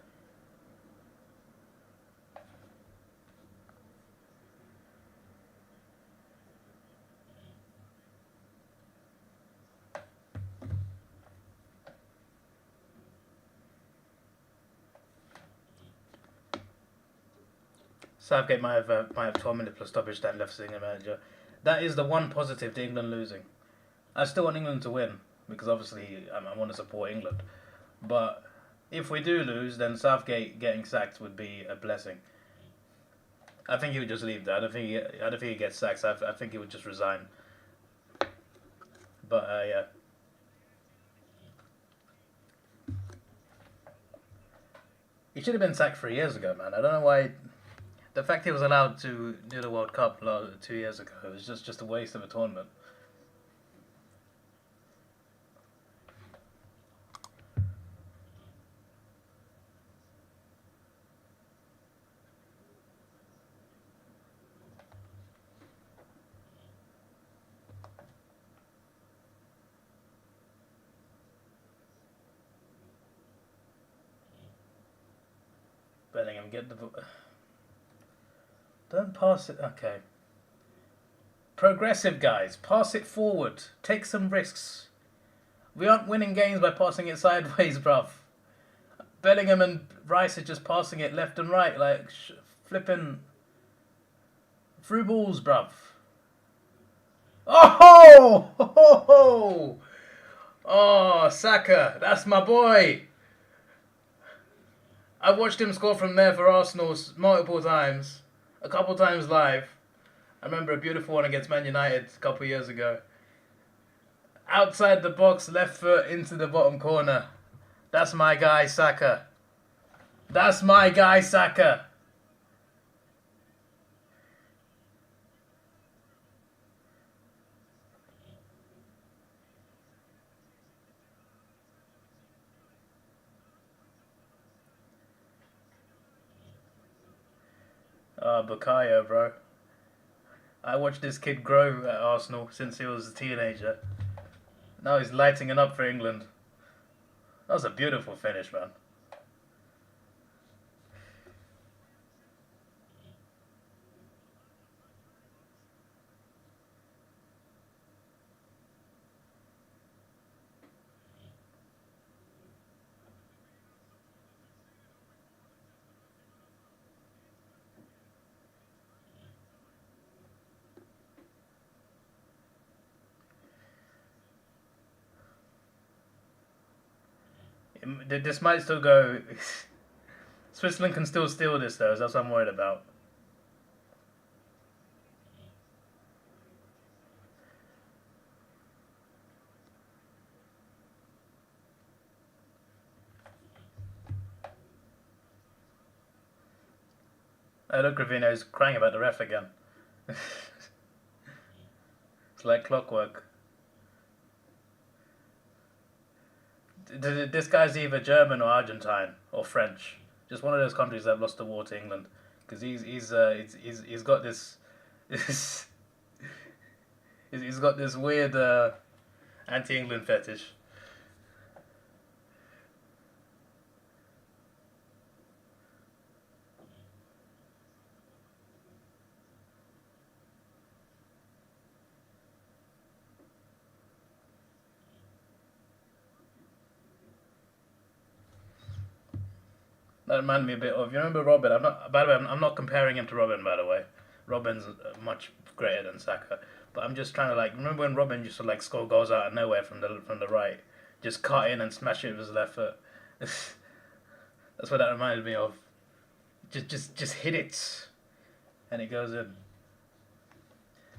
[SPEAKER 1] Southgate might have 12 minutes plus stoppage time left senior manager. That is the one positive to England losing. I still want England to win because obviously I want to support England. But if we do lose, then Southgate getting sacked would be a blessing. I think he would just leave that. I don't think he gets sacked. I think he would just resign. But yeah. He should have been sacked 3 years ago, man. I don't know why. The fact he was allowed to do the World Cup 2 years ago was just a waste of a tournament. Bellingham, get the... Don't pass it. Okay. Progressive, guys. Pass it forward. Take some risks. We aren't winning games by passing it sideways, bruv. Bellingham and Rice are just passing it left and right, like flipping through balls, bruv. Oh! Oh! Oh, Saka. That's my boy. I've watched him score from there for Arsenal multiple times. A couple times live. I remember a beautiful one against Man United a couple years ago. Outside the box, left foot into the bottom corner. That's my guy, Saka. That's my guy, Saka. Bukayo, bro. I watched this kid grow at Arsenal since he was a teenager. Now he's lighting it up for England. That was a beautiful finish, man. This might still go... Switzerland can still steal this, though. That's what I'm worried about. Oh, look, Ravino's crying about the ref again. It's like clockwork. This guy's either German or Argentine or French. Just one of those countries that have lost the war to England. Because he's got this he's got this weird anti-England fetish. That reminded me a bit of, you remember Robin? I'm not comparing him to Robin, by the way. Robin's much greater than Saka. But I'm just trying to remember when Robin used to score goals out of nowhere from the right, just cut in and smash it with his left foot. That's what that reminded me of. Just hit it, and it goes in.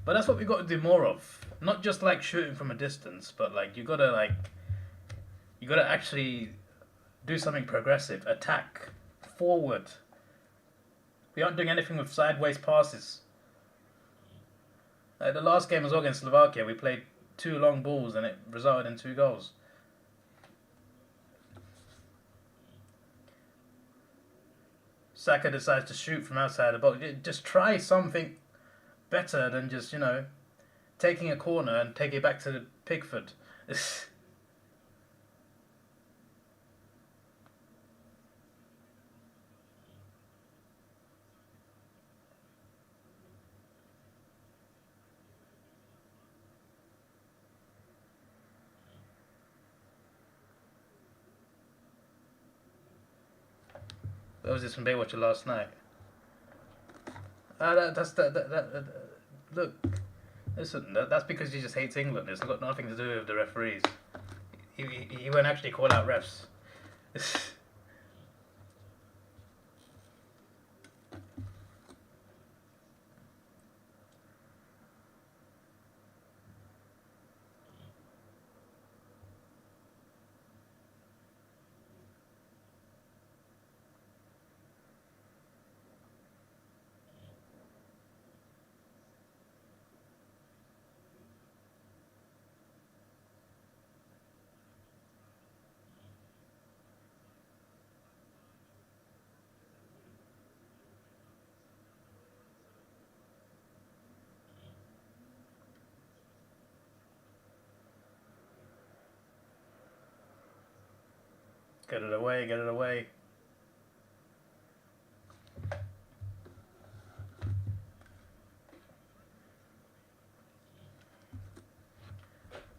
[SPEAKER 1] But that's what we got to do more of. Not just shooting from a distance, but you gotta actually do something progressive. Attack. Forward. We aren't doing anything with sideways passes. The last game as well against Slovakia, we played 2 long balls and it resulted in 2 goals. Saka decides to shoot from outside the box. Just try something better than just, taking a corner and take it back to Pickford. That was this from Baywatcher last night. Look, listen, that's because he just hates England. It's got nothing to do with the referees. He won't actually call out refs. Get it away, get it away.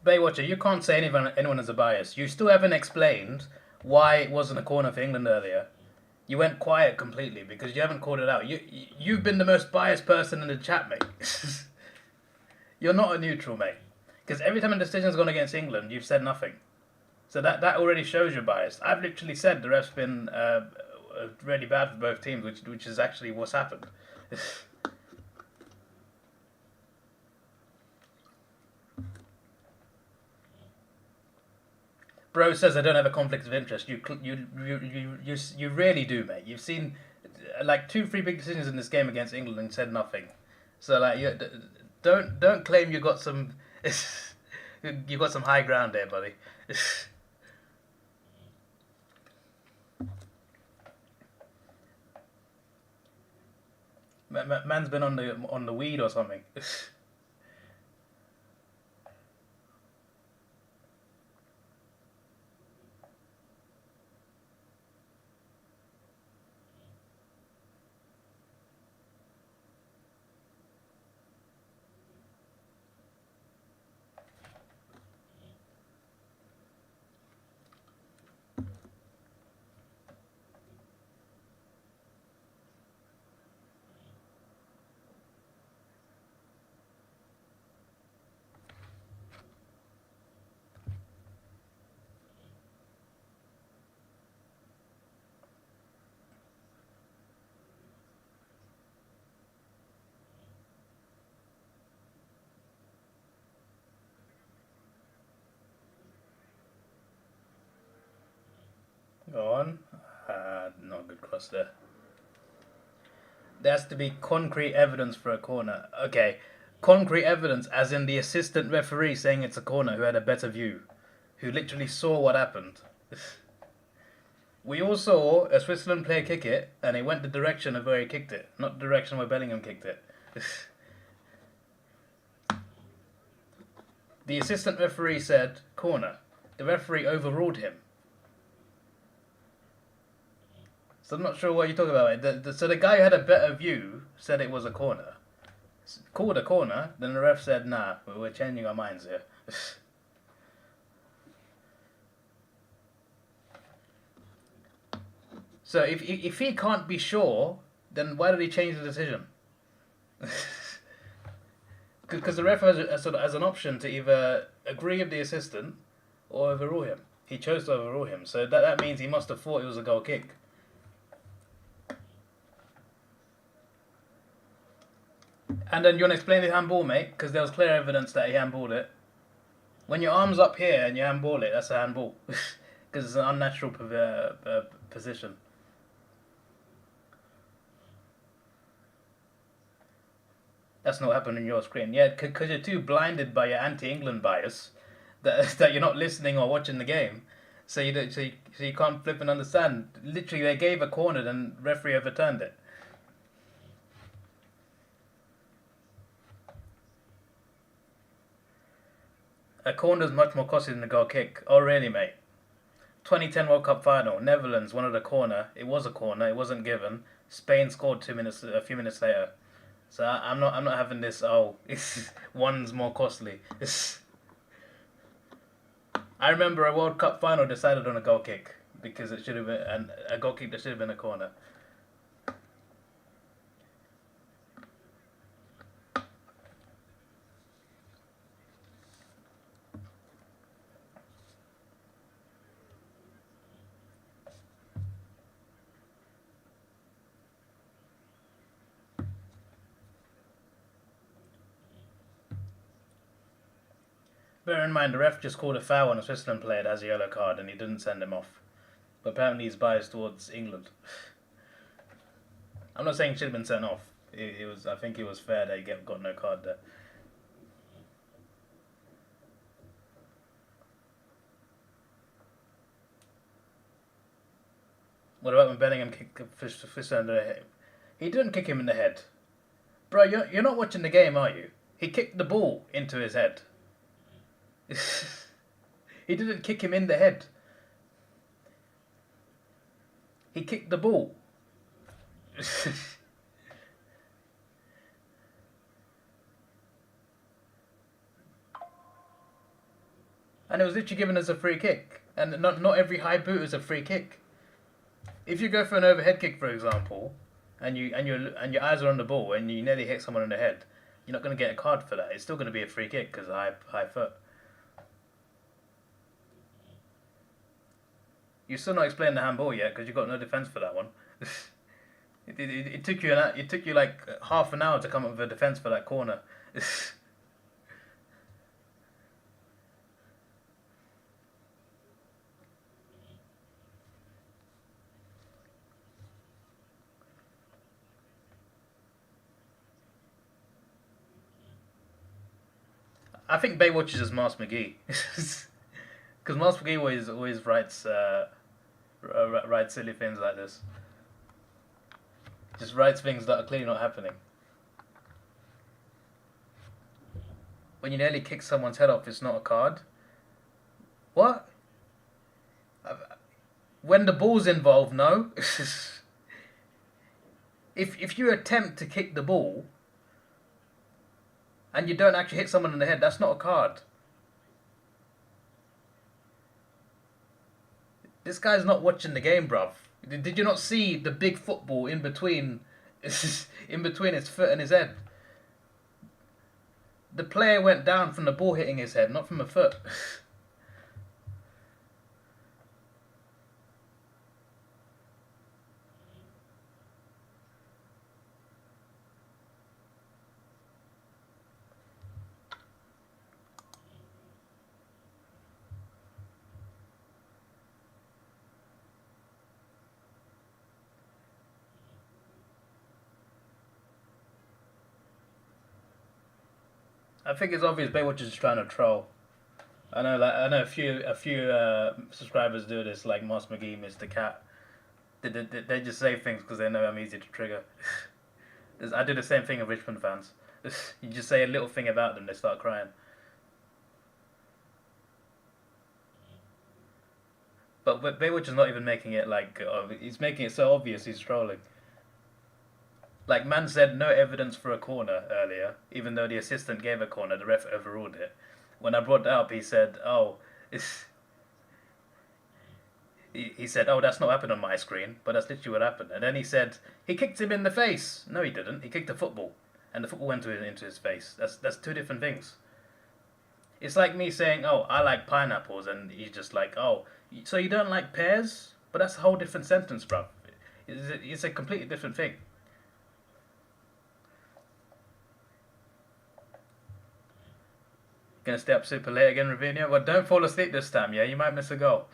[SPEAKER 1] Baywatcher, you can't say anyone has a bias. You still haven't explained why it wasn't a corner for England earlier. You went quiet completely because you haven't called it out. You've been the most biased person in the chat, mate. You're not a neutral, mate. Because every time a decision's gone against England, you've said nothing. So that already shows you're biased. I've literally said the ref's been really bad for both teams, which is actually what's happened. Bro says I don't have a conflict of interest. You really do, mate. You've seen like 2-3 big decisions in this game against England and said nothing. So like, don't claim you got some you got some high ground there, buddy. Man's been on the weed or something. Go on. Not a good cross there. There has to be concrete evidence for a corner. Okay, concrete evidence as in the assistant referee saying it's a corner who had a better view, who literally saw what happened. We all saw a Switzerland player kick it, and it went the direction of where he kicked it, not the direction where Bellingham kicked it. The assistant referee said corner. The referee overruled him. So I'm not sure what you're talking about. So the guy who had a better view said it was a corner. Called a corner, then the ref said, nah, we're changing our minds here. So if he can't be sure, then why did he change the decision? Because the ref has an option to either agree with the assistant or overrule him. He chose to overrule him, so that means he must have thought it was a goal kick. And then you want to explain the handball, mate? Because there was clear evidence that he handballed it. When your arm's up here and you handball it, that's a handball. Because it's an unnatural position. That's not happening on your screen. Yeah, because you're too blinded by your anti-England bias that you're not listening or watching the game. So you don't, so you can't flip and understand. Literally, they gave a corner, and referee overturned it. A corner is much more costly than a goal kick. Oh, really, mate? 2010 World Cup final. Netherlands wanted a corner. It was a corner. It wasn't given. Spain scored a few minutes later. So I'm not having this. Oh, one's more costly. I remember a World Cup final decided on a goal kick because it should have been a goal kick that should have been a corner. Bear in mind, the ref just called a foul on a Switzerland player that has a yellow card, and he didn't send him off. But apparently, he's biased towards England. I'm not saying he should have been sent off. It was. I think it was fair that he got no card there. What about when Bellingham kicked Fischer under the head? He didn't kick him in the head. Bro, you're not watching the game, are you? He kicked the ball into his head. He didn't kick him in the head. He kicked the ball. And it was literally given as a free kick. And not every high boot is a free kick. If you go for an overhead kick, for example, and your eyes are on the ball and you nearly hit someone in the head, you're not going to get a card for that. It's still going to be a free kick because of high foot. You're still not explaining the handball yet because you've got no defence for that one. It took you like half an hour to come up with a defence for that corner. I think Baywatch is just Mars McGee, because Mars McGee always writes silly things like this. Just writes things that are clearly not happening. When you nearly kick someone's head off, it's not a card. What? When the ball's involved, no. If you attempt to kick the ball and you don't actually hit someone in the head, that's not a card. This guy's not watching the game, bruv. Did you not see the big football in between his foot and his head? The player went down from the ball hitting his head, not from a foot. I think it's obvious Baywatch is just trying to troll. I know a few subscribers do this, like Moss McGee, Mr. Cat. They just say things because they know I'm easy to trigger. I do the same thing with Richmond fans. You just say a little thing about them, they start crying. But Baywatch is not even making it like he's making it so obvious he's trolling. Like, man said no evidence for a corner earlier, even though the assistant gave a corner, the ref overruled it. When I brought that up, he said, "Oh, he said, oh, that's not happened on my screen, but that's literally what happened." And then he said, "He kicked him in the face." No, he didn't. He kicked a football, and the football went into his face. That's two different things. It's like me saying, "Oh, I like pineapples," and he's just like, "Oh, so you don't like pears?" But that's a whole different sentence, bro. It's a completely different thing. Gonna stay up super late again, Ravinia? Well, don't fall asleep this time, yeah? You might miss a goal.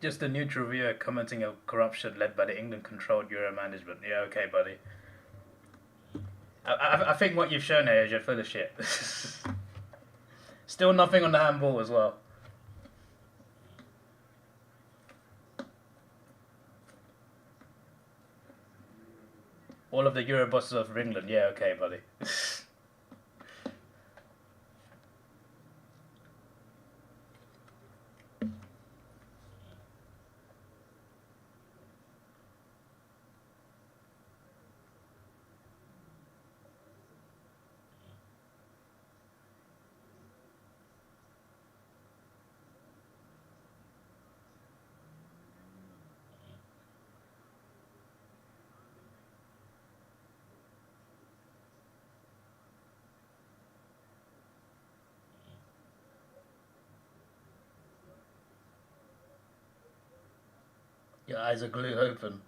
[SPEAKER 1] Just a neutral viewer commenting on corruption led by the England-controlled Euro management. Yeah, okay, buddy. I think what you've shown here is you're full of shit. Still nothing on the handball as well. All of the Euro bosses of England. Yeah, okay, buddy. Your eyes are glued open.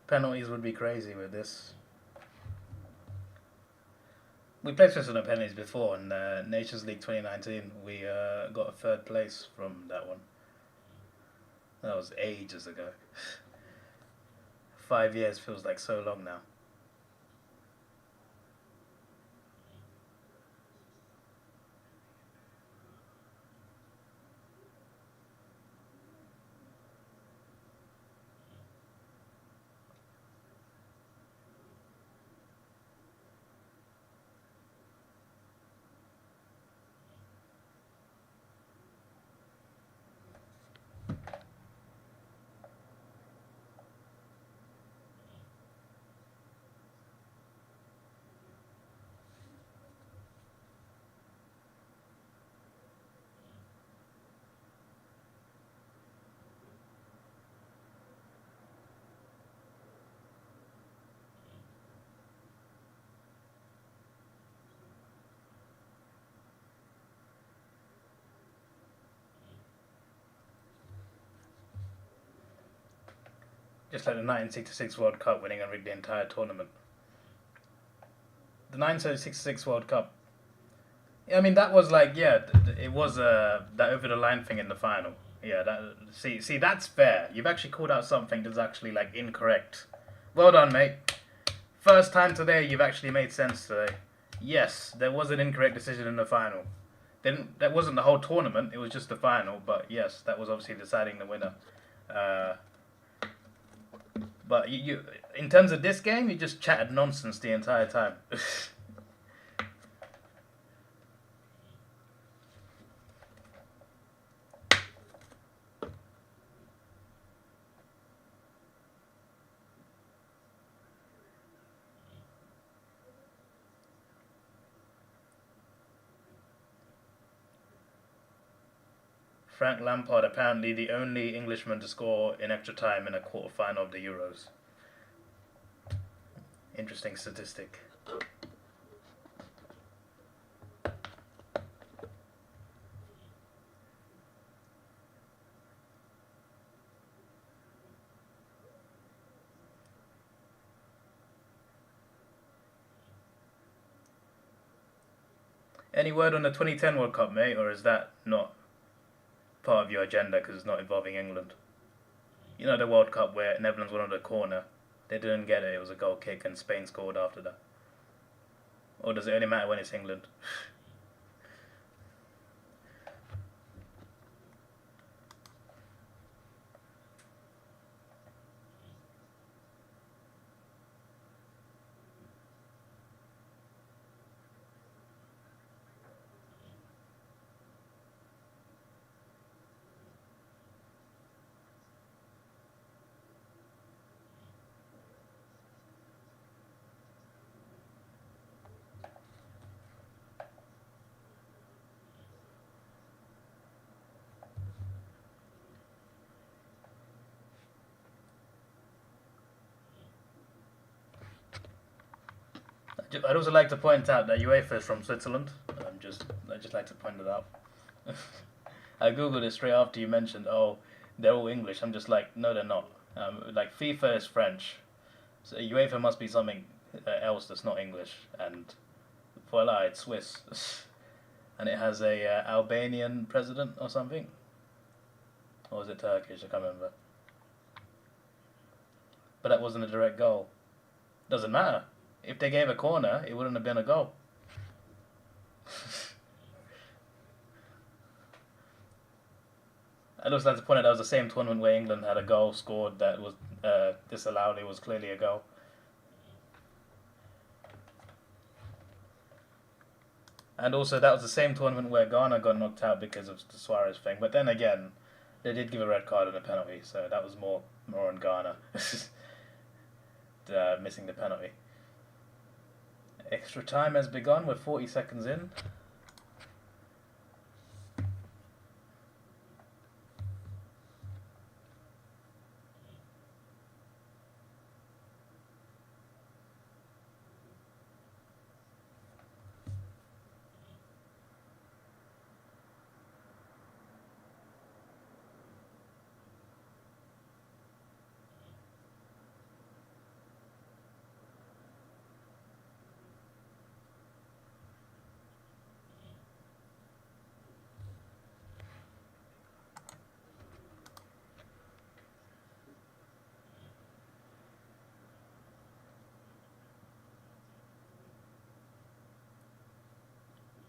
[SPEAKER 1] Penalties would be crazy with this. We played Switzerland penalties before in Nations League 2019. We got a third place from that one. That was ages ago. 5 years feels like so long now. Just like the 1966 World Cup winning and rigged the entire tournament. The 1966 World Cup. I mean, that was like, yeah, it was that over the line thing in the final. Yeah, see, that's fair. You've actually called out something that's actually like incorrect. Well done, mate. First time today you've actually made sense today. Yes, there was an incorrect decision in the final. Then that wasn't the whole tournament. It was just the final. But yes, that was obviously deciding the winner. But you, in terms of this game, you just chatted nonsense the entire time. Frank Lampard, apparently the only Englishman to score in extra time in a quarter-final of the Euros. Interesting statistic. Any word on the 2010 World Cup, mate, or is that not part of your agenda because it's not involving England? You know the World Cup where Netherlands went on the corner, they didn't get it, it was a goal kick and Spain scored after that. Or does it only matter when it's England? I'd also like to point out that UEFA is from Switzerland. I just like to point it out. I googled it straight after you mentioned, oh, they're all English. I'm just like, no, they're not. Like FIFA is French, so UEFA must be something else that's not English, and voila, it's Swiss. And it has a Albanian president or something. Or was it Turkish? I can't remember. But that wasn't a direct goal. Doesn't matter. If they gave a corner, it wouldn't have been a goal. I'd also like to point out that was the same tournament where England had a goal scored that was disallowed. It was clearly a goal. And also, that was the same tournament where Ghana got knocked out because of the Suarez thing. But then again, they did give a red card and a penalty, so that was more on Ghana. Missing the penalty. Extra time has begun. We're 40 seconds in.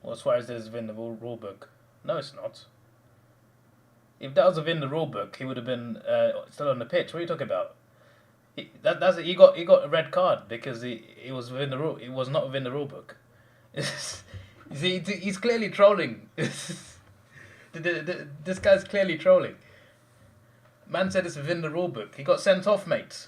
[SPEAKER 1] Well, as far as this is within the rule book, no, it's not. If that was within the rule book, he would have been still on the pitch. What are you talking about? He got a red card because he was within the rule. It was not within the rule book. See, he's clearly trolling. This guy's clearly trolling. Man said it's within the rule book. He got sent off, mate.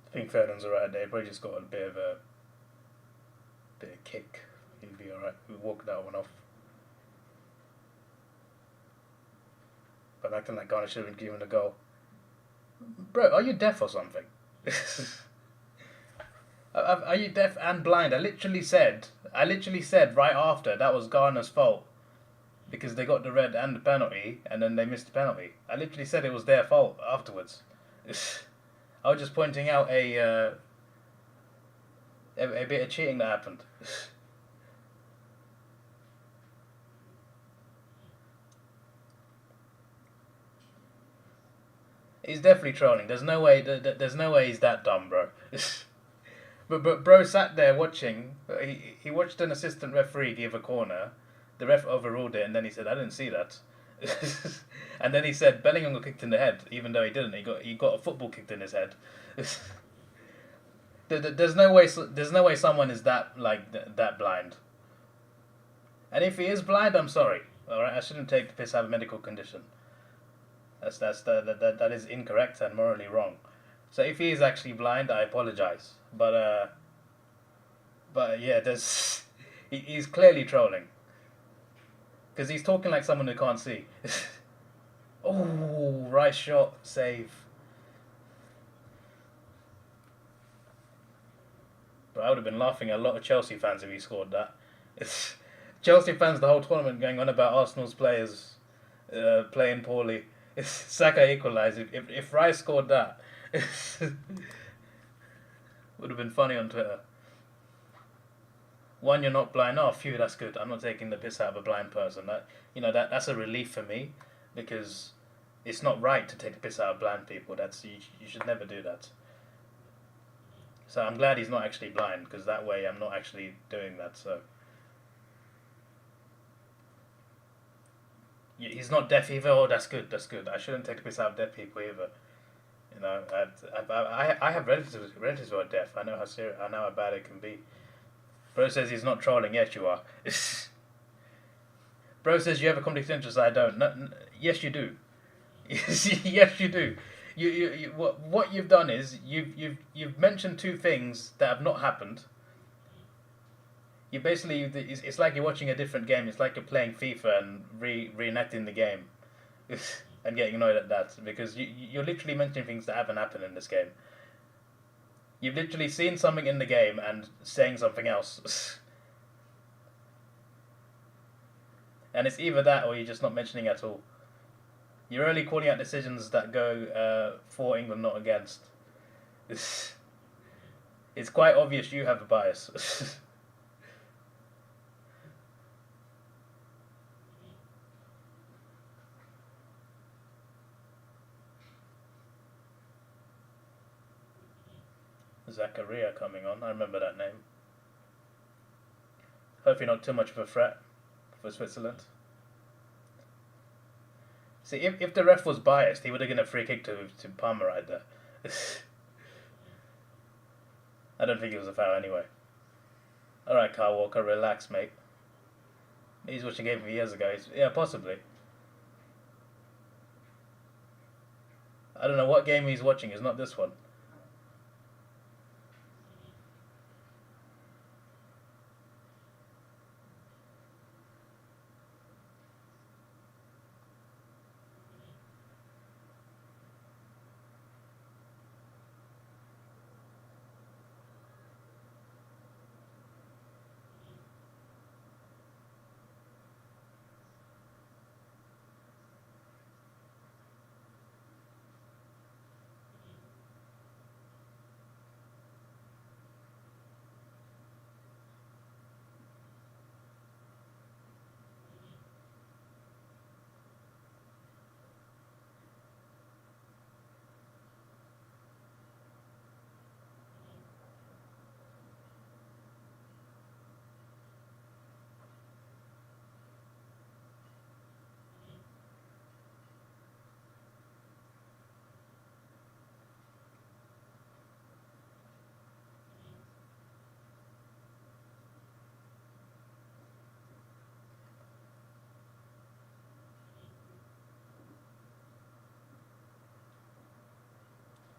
[SPEAKER 1] I think Ferdinand's alright there. Probably just got a bit of kick. He'd be alright. We walked that one off. But acting like Ghana should have been given a goal. Bro, are you deaf or something? Are you deaf and blind? I literally said right after that was Ghana's fault because they got the red and the penalty, and then they missed the penalty. I literally said it was their fault afterwards. I was just pointing out a bit of cheating that happened. He's definitely trolling. There's no way. There's no way he's that dumb, bro. but bro sat there watching. He watched an assistant referee give a corner. The ref overruled it, and then he said, "I didn't see that." And then he said Bellingham got kicked in the head, even though he didn't. He got a football kicked in his head. There's no way. There's no way someone is that that blind. And if he is blind, I'm sorry. All right, I shouldn't take the piss out of a medical condition. That is incorrect and morally wrong. So if he is actually blind, I apologize. But yeah, he's clearly trolling. Because he's talking like someone who can't see. Oh, right shot, save. But I would have been laughing at a lot of Chelsea fans if he scored that. It's Chelsea fans the whole tournament going on about Arsenal's players playing poorly. Saka equalised. If Rice scored that, would have been funny on Twitter. One, you're not blind. Oh, phew, that's good. I'm not taking the piss out of a blind person. That's a relief for me, because it's not right to take the piss out of blind people. You should never do that. So I'm glad he's not actually blind, because that way I'm not actually doing that. So he's not deaf either. Oh, that's good. That's good. I shouldn't take the piss out of deaf people either. I have relatives who are deaf. I know how bad it can be. Bro says he's not trolling. Yes, you are. Bro says you have a conflict of interest. I don't. No, yes, you do. Yes, you do. What you've done is you've mentioned two things that have not happened. You basically, it's like you're watching a different game. It's like you're playing FIFA and reenacting the game, and getting annoyed at that, because you're literally mentioning things that haven't happened in this game. You've literally seen something in the game and saying something else. And it's either that or you're just not mentioning at all. You're only calling out decisions that go for England, not against. It's quite obvious you have a bias. Zakaria coming on. I remember that name. Hopefully not too much of a threat for Switzerland. See, if the ref was biased, he would have given a free kick to Palmer right there. I don't think it was a foul anyway. Alright, Kyle Walker, relax, mate. He's watching a game from years ago. Yeah, possibly. I don't know what game he's watching. It's not this one.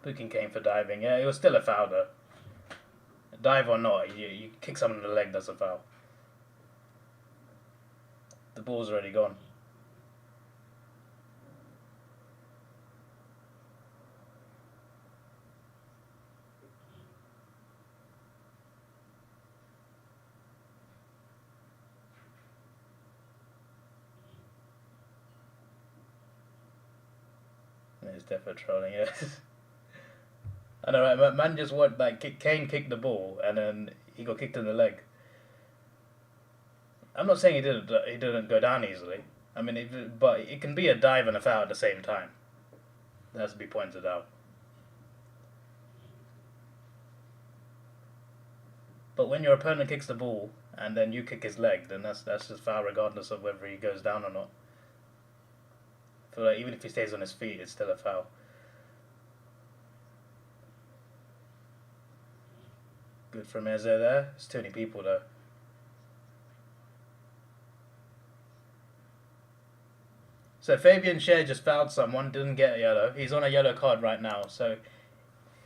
[SPEAKER 1] Booking came for diving. Yeah, it was still a foul though. Dive or not, you kick someone in the leg, that's a foul. The ball's already gone. It's definitely trolling, yeah. I know, right? Man just what, like, Kane kicked the ball and then he got kicked in the leg. I'm not saying he didn't go down easily. I mean, but it can be a dive and a foul at the same time. That has to be pointed out. But when your opponent kicks the ball and then you kick his leg, then that's just foul regardless of whether he goes down or not. I feel like even if he stays on his feet, it's still a foul. Good from Eze there. It's too many people though. So Fabian Scher just fouled someone, didn't get a yellow. He's on a yellow card right now. So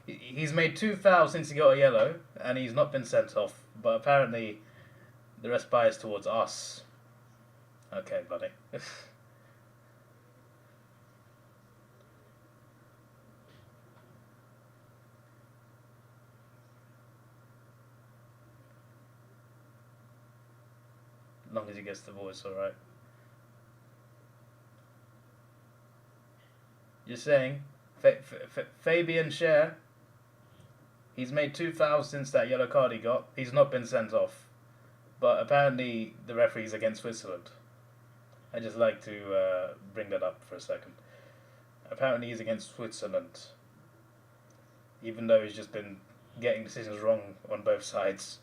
[SPEAKER 1] he's made 2 fouls since he got a yellow, and he's not been sent off. But apparently the rest biased towards us. Okay, buddy. As long as he gets the ball, it's alright. You're saying Fabian Scher, he's made 2 fouls since that yellow card he got. He's not been sent off. But apparently the referee's against Switzerland. I just like to bring that up for a second. Apparently he's against Switzerland, even though he's just been getting decisions wrong on both sides.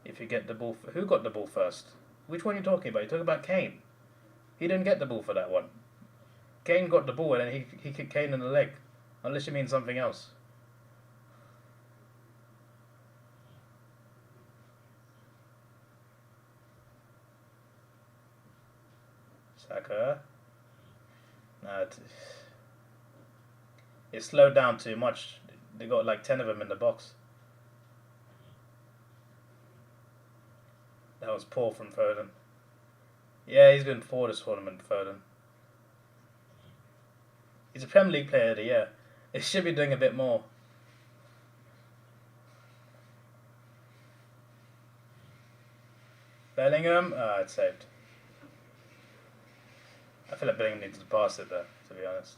[SPEAKER 1] If you get the ball, who got the ball first? Which one are you talking about? You're talking about Kane. He didn't get the ball for that one. Kane got the ball and then he kicked Kane in the leg. Unless you mean something else. Saka. Nah, it slowed down too much. They got like 10 of them in the box. That was poor from Foden. Yeah, he's been poor this tournament, Foden. He's a Premier League player of the year. He should be doing a bit more. Bellingham? Ah, it's saved. I feel like Bellingham needs to pass it there, to be honest.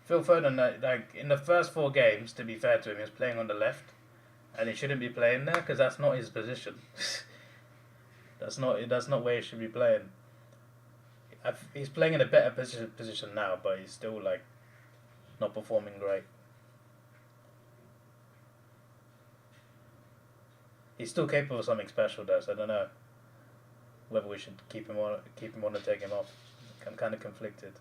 [SPEAKER 1] Phil Foden, like in the first 4 games, to be fair to him, he was playing on the left, and he shouldn't be playing there because that's not his position. That's not where he should be playing. He's playing in a better position now, but he's still like not performing great. He's still capable of something special though, so I don't know whether we should keep him on or take him off. I'm kind of conflicted.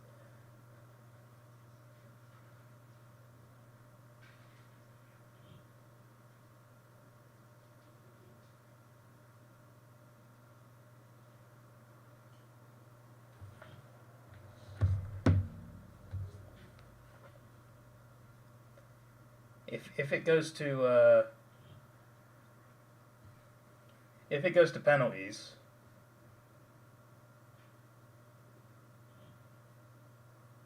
[SPEAKER 1] If it goes to penalties,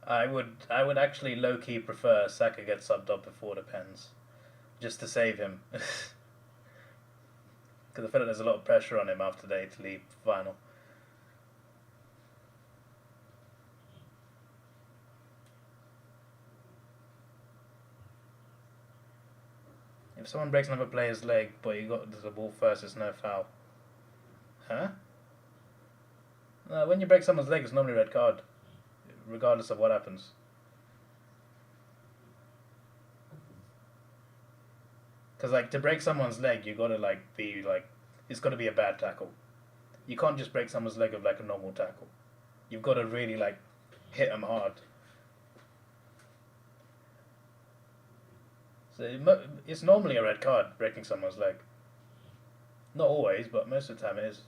[SPEAKER 1] I would actually low key prefer Saka gets subbed up before the pens, just to save him, because I feel like there's a lot of pressure on him after the Italy final. If someone breaks another player's leg, but you got the ball first, it's no foul. Huh? No, when you break someone's leg, it's normally a red card, regardless of what happens. Because like to break someone's leg, you gotta like be like it's gotta be a bad tackle. You can't just break someone's leg with like a normal tackle. You've got to really like hit them hard. So it's normally a red card breaking someone's leg. Not always, but most of the time it is.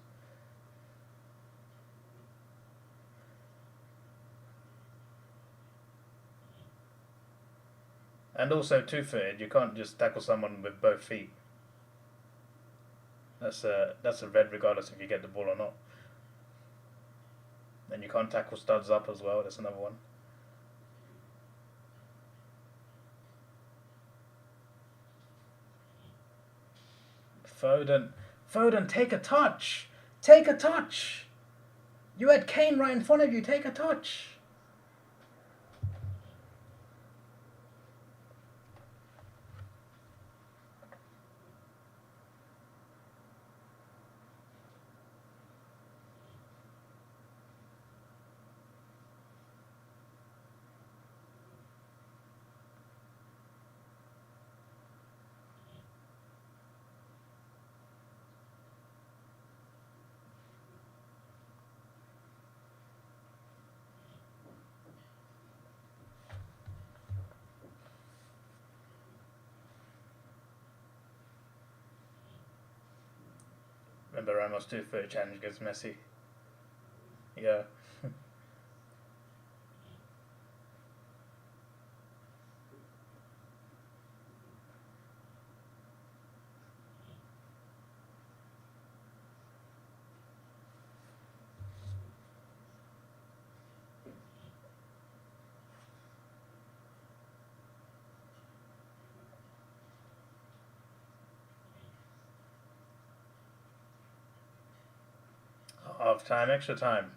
[SPEAKER 1] And also two-footed, you can't just tackle someone with both feet. That's a red regardless if you get the ball or not. And you can't tackle studs up as well, that's another one. Foden, take a touch! Take a touch! You had Kane right in front of you, take a touch! Remember Ramos' two-footed challenge against Messi? Yeah. Half time, extra time.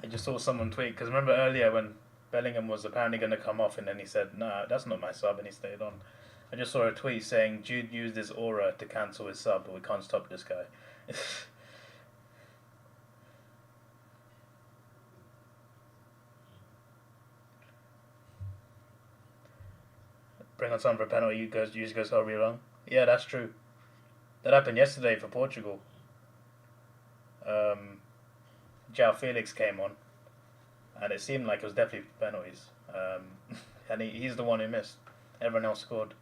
[SPEAKER 1] I just saw someone tweet, because remember earlier when Bellingham was apparently going to come off and then he said, "Nah, that's not my sub," and he stayed on. I just saw a tweet saying Jude used his aura to cancel his sub, but we can't stop this guy. Bring on someone for a penalty, you just go so wrong. Yeah, that's true. That happened yesterday for Portugal. João Felix came on, and it seemed like it was definitely penalties. And he's the one who missed. Everyone else scored.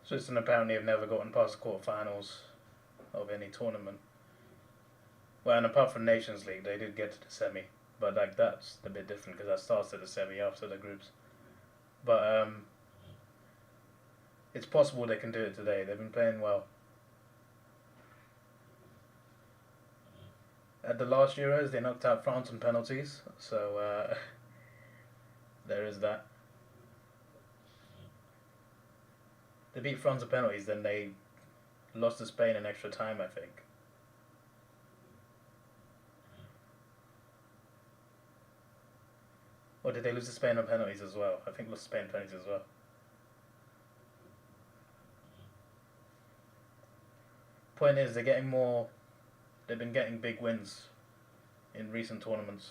[SPEAKER 1] Switzerland apparently have never gotten past the quarterfinals of any tournament. Well, and apart from Nations League, they did get to the semi, but like that's a bit different because that starts at the semi after the groups. But it's possible they can do it today. They've been playing well. At the last Euros, they knocked out France on penalties, so there is that. They beat France on penalties, then they lost to Spain in extra time, I think. Or did they lose to Spain on penalties as well? I think lost to Spain on penalties as well. Point is, they're getting more. They've been getting big wins in recent tournaments,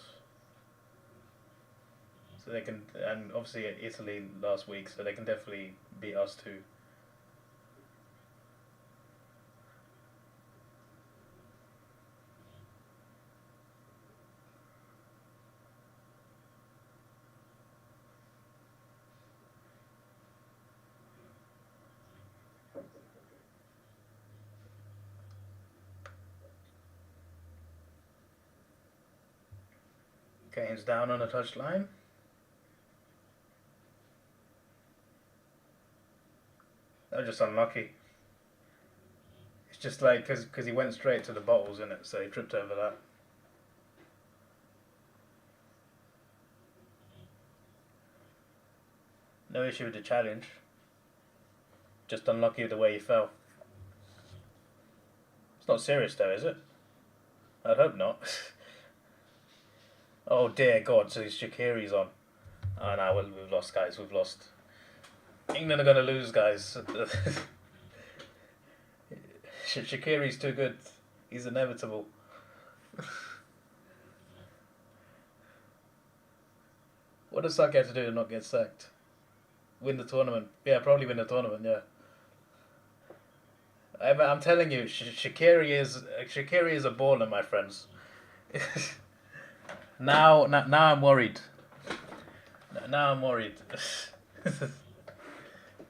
[SPEAKER 1] so they can. And obviously Italy last week, so they can definitely beat us too. Kane's down on the touchline. That was just unlucky. It's just like because he went straight to the bottles in it, so he tripped over that. No issue with the challenge. Just unlucky the way he fell. It's not serious though, is it? I'd hope not. Oh dear God! So Shaqiri's on. Oh no, we've lost, guys. We've lost. England are gonna lose, guys. Shaqiri's too good. He's inevitable. What does Saka have to do to not get sacked? Win the tournament. Yeah, probably win the tournament. Yeah. I'm telling you, Shaqiri is a baller, my friends. Now I'm worried. Now I'm worried.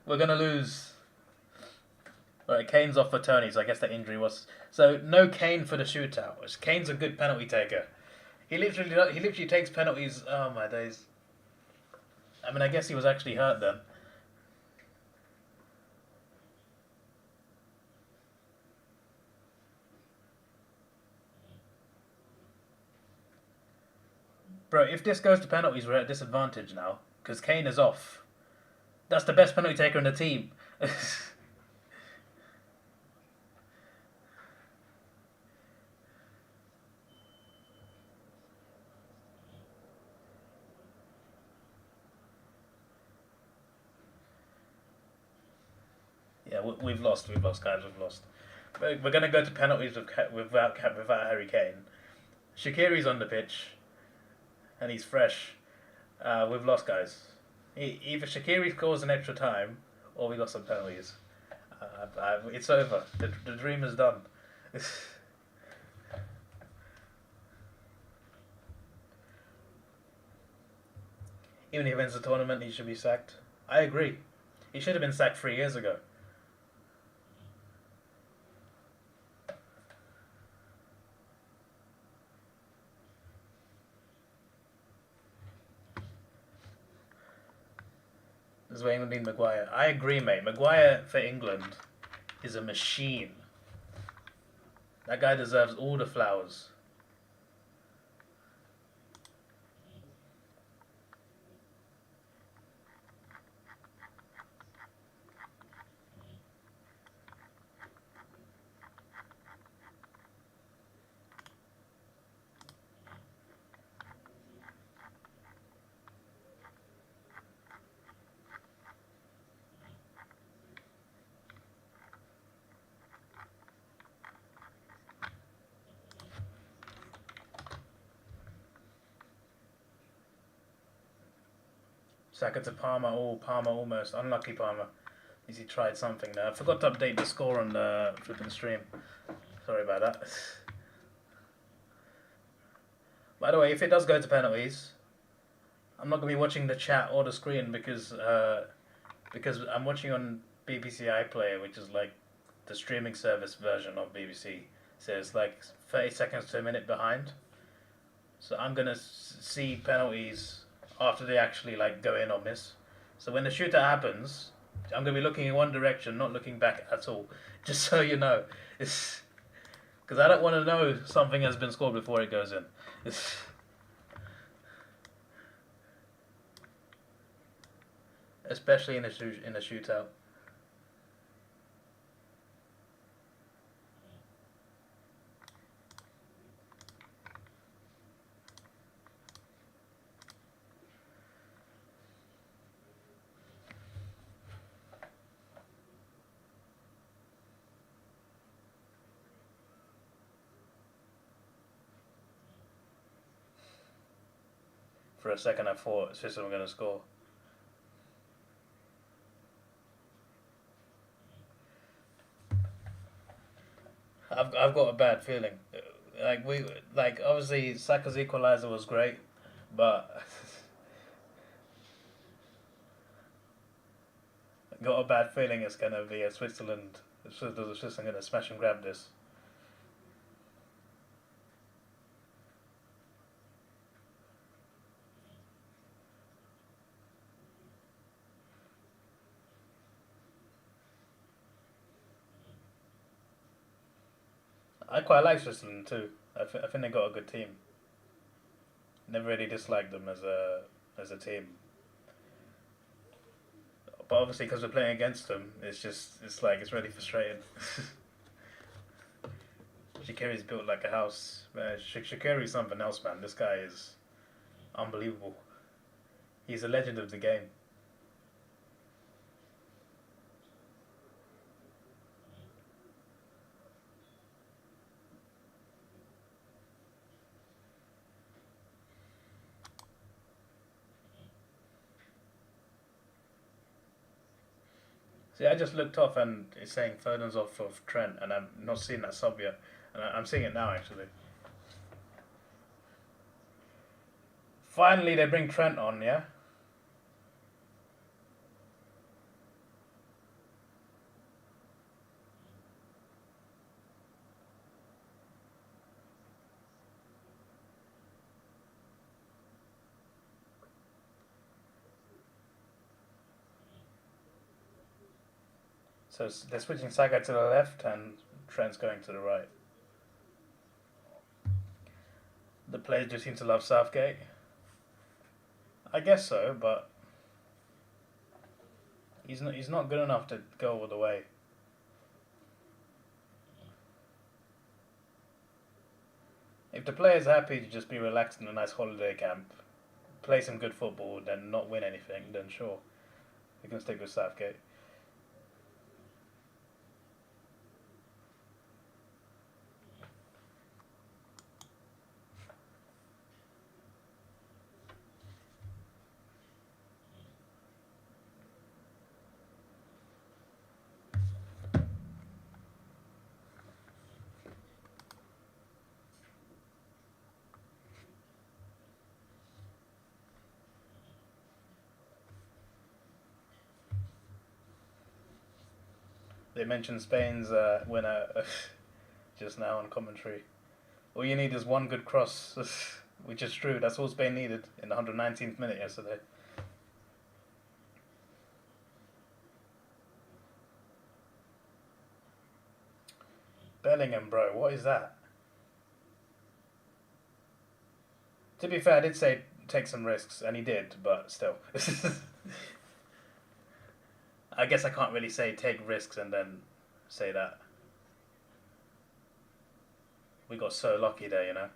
[SPEAKER 1] We're gonna lose. Alright, Kane's off for Tony, so I guess that injury was... So, no Kane for the shootout. Kane's a good penalty taker. He literally takes penalties... Oh my days. I mean, I guess he was actually hurt then. Bro, if this goes to penalties, we're at a disadvantage now. Because Kane is off. That's the best penalty taker in the team. Yeah, we've lost, guys, we've lost. We're going to go to penalties without Harry Kane. Shaqiri's on the pitch, and he's fresh. We've lost, guys. Either Shaqiri scores an extra time, or we lost some penalties. It's over. The dream is done. Even if he wins the tournament, he should be sacked. I agree. He should have been sacked 3 years ago. This is why England need Maguire. I agree, mate. Maguire for England is a machine. That guy deserves all the flowers. Saka to Palmer. Oh, Palmer almost. Unlucky Palmer. At least he tried something there. I forgot to update the score on the flipping stream. Sorry about that. By the way, if it does go to penalties, I'm not going to be watching the chat or the screen because I'm watching on BBC iPlayer, which is like the streaming service version of BBC. So it's like 30 seconds to a minute behind. So I'm going to see penalties after they actually like go in or miss. So when the shootout happens, I'm going to be looking in one direction, not looking back at all. Just so you know. It's because I don't want to know something has been scored before it goes in. Especially in a shootout. For a second, I thought Switzerland were going to score. I've got a bad feeling. Obviously Saka's equaliser was great, but I got a bad feeling it's going to be a Switzerland. Switzerland going to smash and grab this. I quite like Switzerland too. I think they got a good team. Never really disliked them as a team. But obviously, because we're playing against them, it's really frustrating. Shaqiri's built like a house. Shaqiri's something else, man. This guy is unbelievable. He's a legend of the game. See, I just looked off and it's saying Foden's off of Trent, and I'm not seeing that sub yet. And I'm seeing it now, actually. Finally, they bring Trent on, yeah? So they're switching Saka to the left and Trent's going to the right. The players just seem to love Southgate. I guess so, but he's not good enough to go all the way. If the player's happy to just be relaxed in a nice holiday camp, play some good football, then not win anything, then sure, you can stick with Southgate. They mentioned Spain's winner just now on commentary. All you need is one good cross, which is true. That's all Spain needed in the 119th minute yesterday. Bellingham, bro, what is that? To be fair, I did say take some risks, and he did, but still. I guess I can't really say take risks and then say that. We got so lucky there, you know.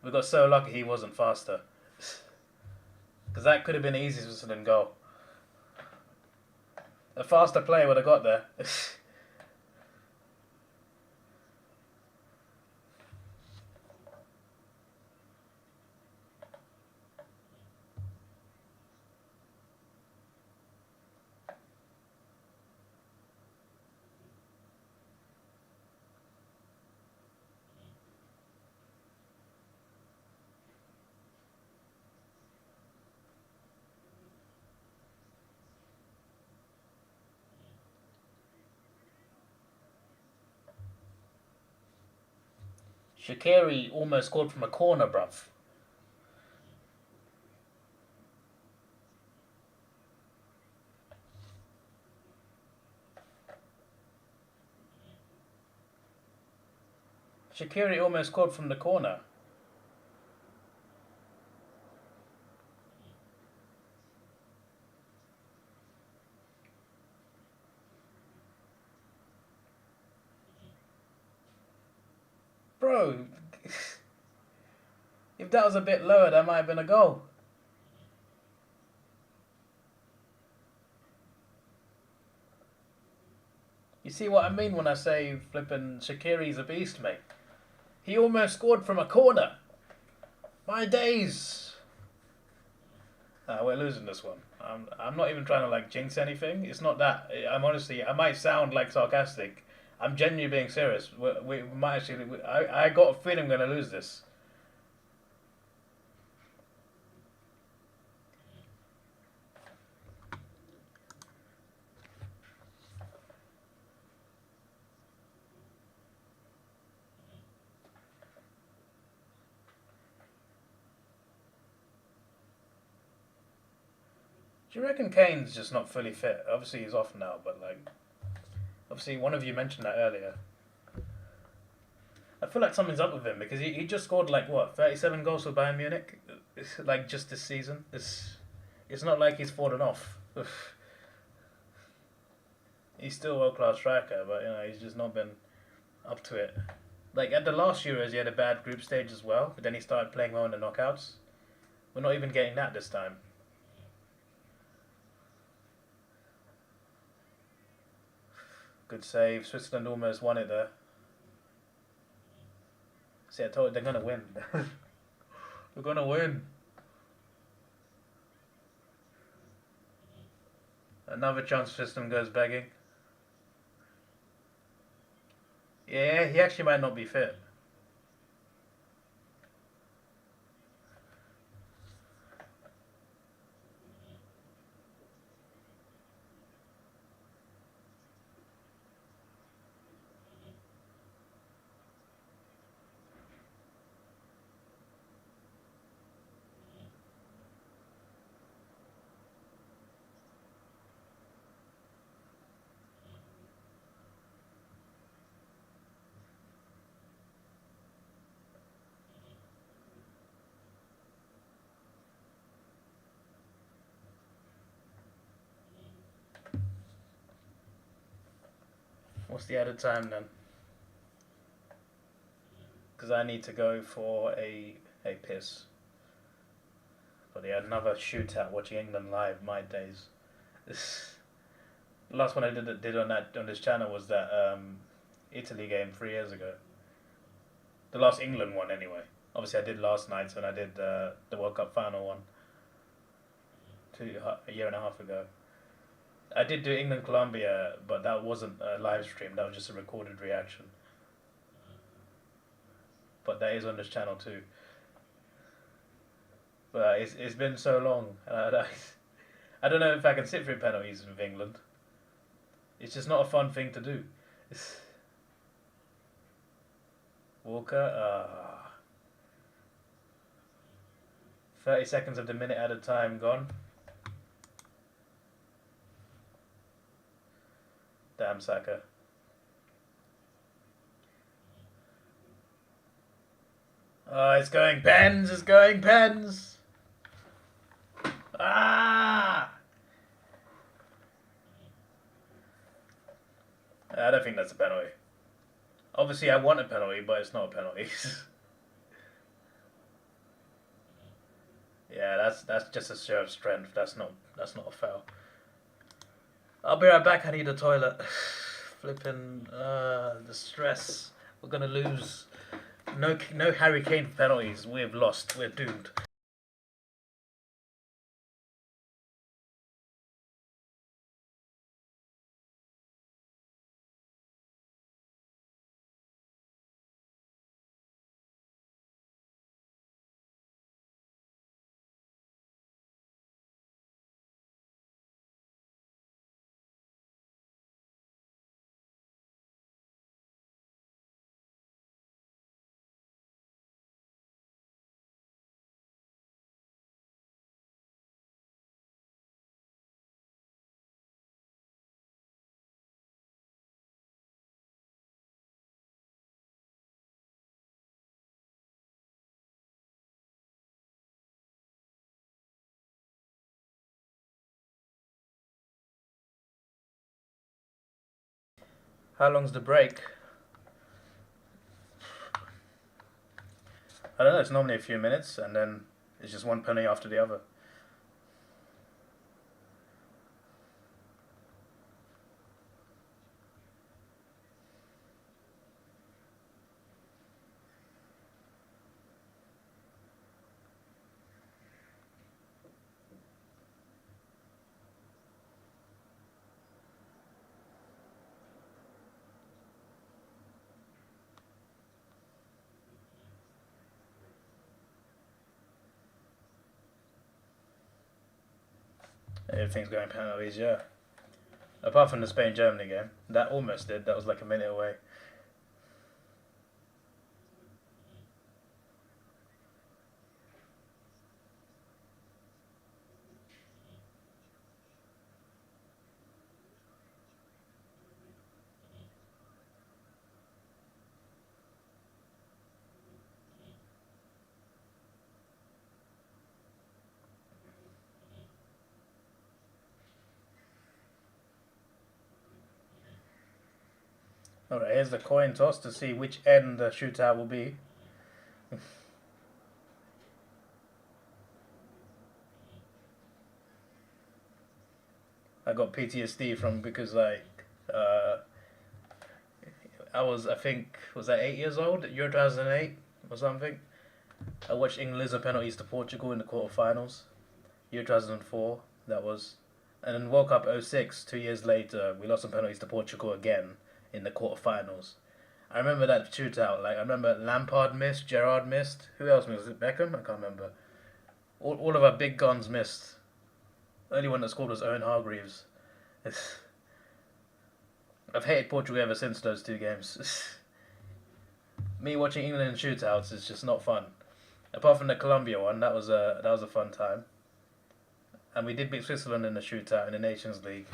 [SPEAKER 1] We got so lucky he wasn't faster. Because that could have been the easiest than goal. A faster player would have got there. Shaqiri almost scored from a corner, bruv. Shaqiri almost scored from the corner. Bro, if that was a bit lower, that might have been a goal. You see what I mean when I say flipping Shaqiri's a beast, mate? He almost scored from a corner. My days! We're losing this one. I'm not even trying to like jinx anything. It's not that. I'm honestly, I might sound like sarcastic. I'm genuinely being serious. We might actually. I got a feeling we're gonna lose this. Do you reckon Kane's just not fully fit? Obviously he's off now, but like, obviously one of you mentioned that earlier. I feel like something's up with him because he just scored like what 37 goals for Bayern Munich, like just this season. It's not like he's fallen off. He's still a world class striker, but you know he's just not been up to it. Like at the last Euros, he had a bad group stage as well, but then he started playing well in the knockouts. We're not even getting that this time. Good save. Switzerland almost won it there. See, I told you they're gonna win. We're gonna win. Another chance system goes begging. Yeah, he actually might not be fit. What's the added time then? Because I need to go for a piss. But yeah, another shootout watching England live. My days. This the last one I did on this channel was that Italy game 3 years ago. The last England one anyway. Obviously I did last night when I did the World Cup final one a year and a half ago. I did do England Colombia, but that wasn't a live stream. That was just a recorded reaction. But that is on this channel too. But it's been so long. I don't know if I can sit through penalties with England. It's just not a fun thing to do. It's, Walker, 30 seconds of the minute at a time gone. Damn Saka. It's going pens, it's going pens. Ah! I don't think that's a penalty. Obviously I want a penalty, but it's not a penalty. Yeah, that's just a show of strength. That's not a foul. I'll be right back. I need a toilet. Flipping the stress. We're gonna lose. No Harry Kane penalties. We've lost. We're doomed. How long's the break? I don't know. It's normally a few minutes, and then it's just one penalty after the other. Everything's going penalties, yeah. Apart from the Spain-Germany game. That almost did. That was like a minute away. Alright, here's the coin toss to see which end the shootout will be. I got PTSD from because I think, was I 8 years old? Euro 2008 or something? I watched England lose on penalties to Portugal in the quarterfinals. Euro 2004, that was. And then World Cup 06, 2 years later, we lost on penalties to Portugal again in the quarterfinals. I remember that shootout. Like, I remember Lampard missed, Gerrard missed. Who else missed? Was it Beckham? I can't remember. All of our big guns missed. The only one that scored was Owen Hargreaves. I've hated Portugal ever since those two games. Me watching England in shootouts is just not fun. Apart from the Colombia one, that was a fun time. And we did beat Switzerland in the shootout in the Nations League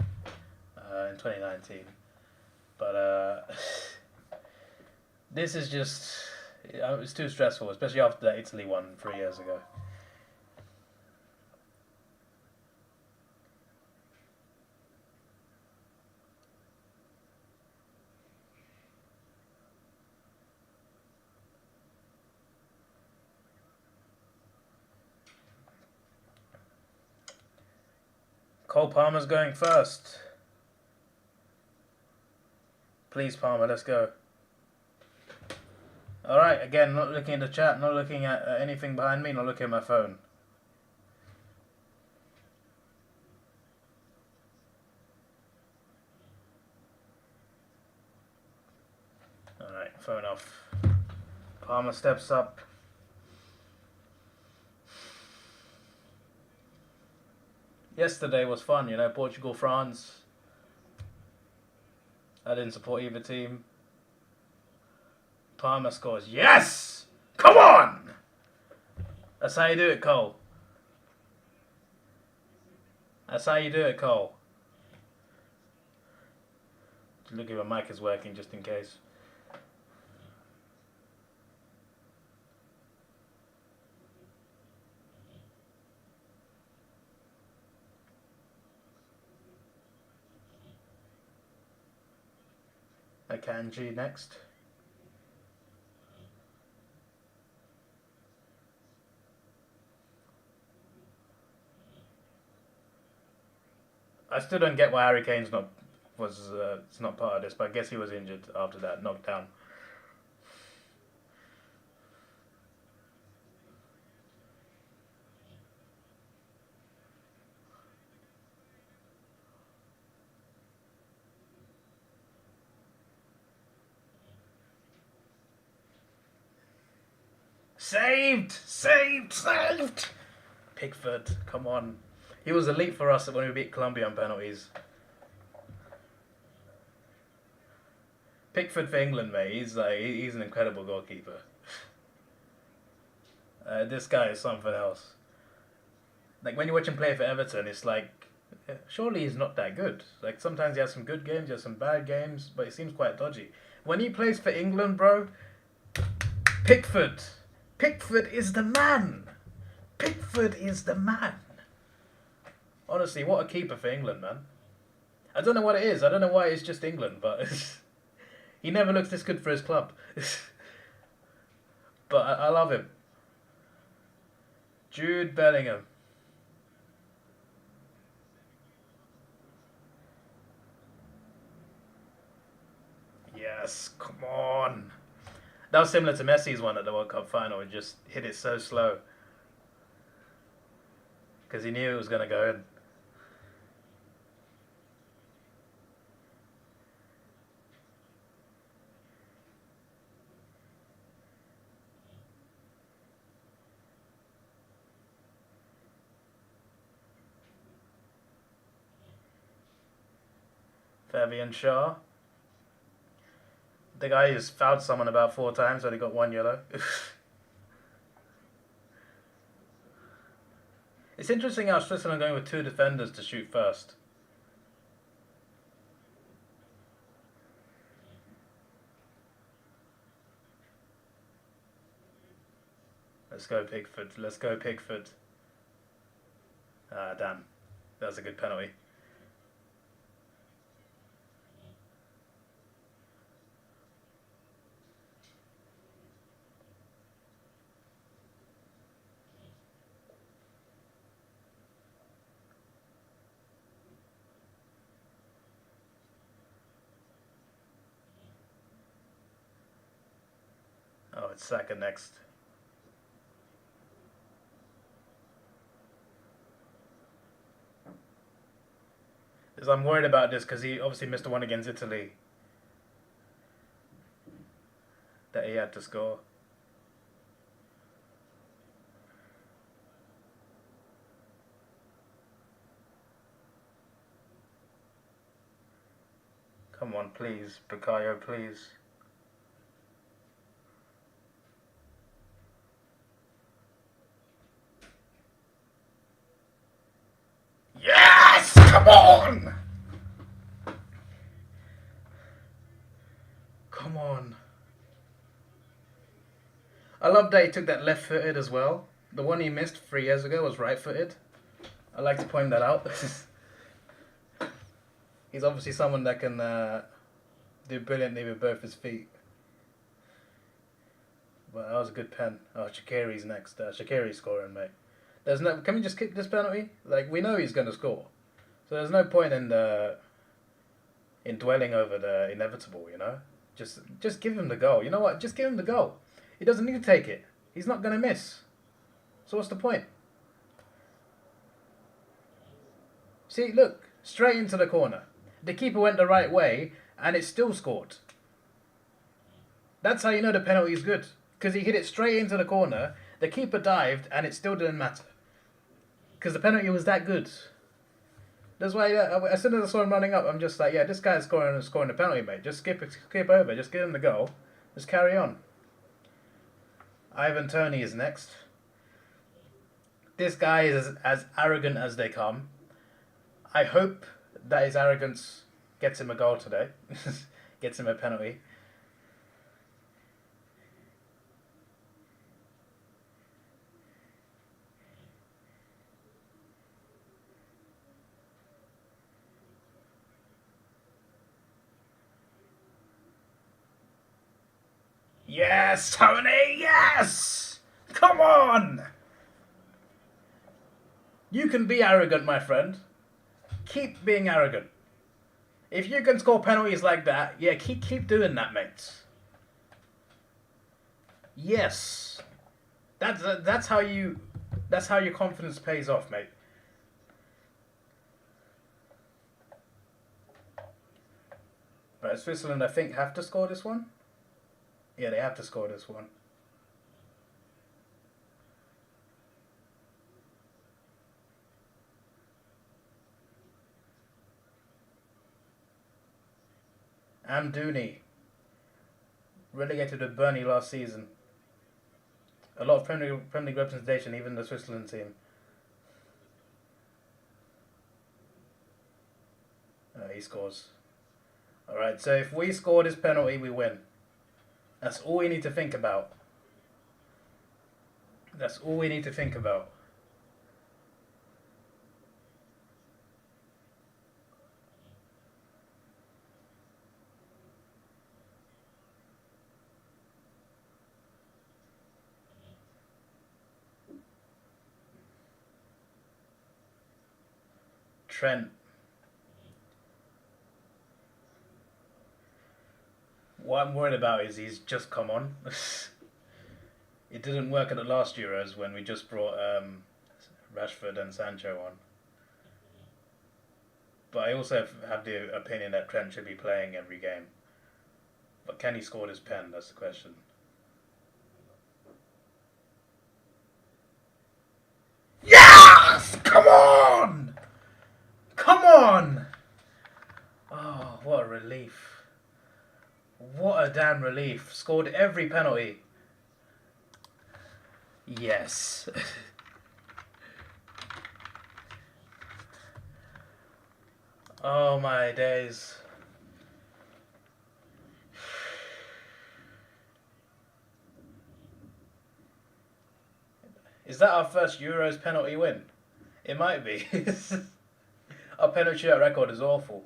[SPEAKER 1] in 2019. But this is just, it's too stressful, especially after that Italy one 3 years ago. Cole Palmer's going first. Please, Palmer, let's go. Alright, again, not looking at the chat, not looking at anything behind me, not looking at my phone. Alright, phone off. Palmer steps up. Yesterday was fun, you know, Portugal, France. I didn't support either team. Palmer scores. Yes! Come on! That's how you do it, Cole. That's how you do it, Cole. Look if my mic is working, just in case. Akanji next. I still don't get why Harry Kane's not it's not part of this, but I guess he was injured after that knockdown. Saved! Saved! Saved! Pickford, come on. He was elite for us when we beat Colombia on penalties. Pickford for England, mate. He's an incredible goalkeeper. This guy is something else. Like, when you watch him play for Everton, it's like, surely he's not that good. Like, sometimes he has some good games, he has some bad games, but he seems quite dodgy. When he plays for England, bro, Pickford is the man. Pickford is the man. Honestly, what a keeper for England, man. I don't know what it is. I don't know why it's just England, but he never looks this good for his club. But I love him. Jude Bellingham. Yes, come on. That was similar to Messi's one at the World Cup final. He just hit it so slow. Because he knew it was going to go in. Fabian Shaw. The guy who's fouled someone about 4 times, only got 1 yellow. It's interesting how Switzerland are going with 2 defenders to shoot first. Let's go Pickford. Let's go Pickford. Ah, damn. That was a good penalty. Oh, it's Saka next. I'm worried about this because he obviously missed the one against Italy that he had to score. Come on, please, Bukayo, please. Yes! Come on! Come on. I love that he took that left-footed as well. The one he missed 3 years ago was right-footed. I like to point that out. He's obviously someone that can do brilliantly with both his feet. But that was a good pen. Oh, Shaqiri's next. Shaqiri's scoring, mate. There's no. Can we just kick this penalty? Like, we know he's going to score, so there's no point in dwelling over the inevitable. You know, just give him the goal. You know what? Just give him the goal. He doesn't need to take it. He's not going to miss. So what's the point? See, look, straight into the corner. The keeper went the right way, and it still scored. That's how you know the penalty is good, because he hit it straight into the corner. The keeper dived, and it still didn't matter. Because the penalty was that good. That's why, as soon as I saw him running up, I'm just like, yeah, this guy's scoring a penalty, mate. Just skip over. Just give him the goal. Just carry on. Ivan Toney is next. This guy is as arrogant as they come. I hope that his arrogance gets him a goal today. Gets him a penalty. Yes, Tony, yes! Come on! You can be arrogant, my friend. Keep being arrogant. If you can score penalties like that, yeah, keep doing that, mate. Yes. That's how your confidence pays off, mate. Right, Switzerland, I think, have to score this one. Yeah, they have to score this one. Amdouni, relegated with Burnley last season. A lot of Premier League representation, even the Switzerland team. He scores. Alright, so if we score this penalty, we win. That's all we need to think about. That's all we need to think about. Trent. What I'm worried about is he's just come on. It didn't work at the last Euros when we just brought Rashford and Sancho on. But I also have the opinion that Trent should be playing every game. But can he score this pen? That's the question. Yes! Come on! Come on! Oh, what damn relief. Scored every penalty. Yes. Oh my days. Is that our first Euros penalty win? It might be. Our penalty shootout record is awful.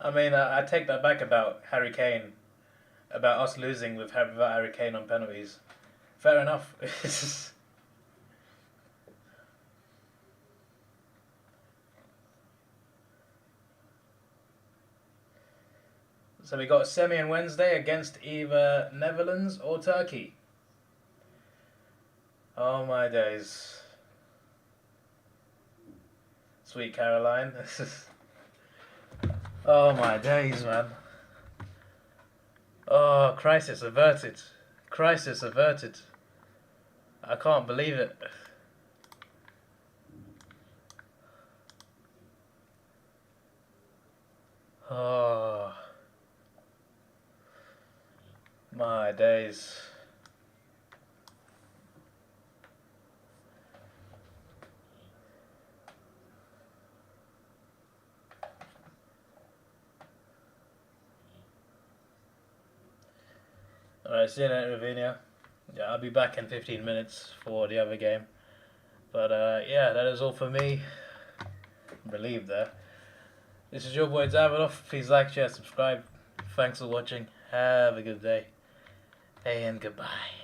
[SPEAKER 1] I mean, I take that back about Harry Kane, about us losing without Harry Kane on penalties. Fair enough. So we got a semi on Wednesday against either Netherlands or Turkey. Oh my days. Sweet Caroline. Oh my days, man. Oh, crisis averted. Crisis averted. I can't believe it. Oh. My days. Alright, see you later, Ravinia. Yeah, I'll be back in 15 minutes for the other game. But yeah, that is all for me. I'm relieved there. This is your boy Davidoff. Please like, share, subscribe. Thanks for watching. Have a good day. And goodbye.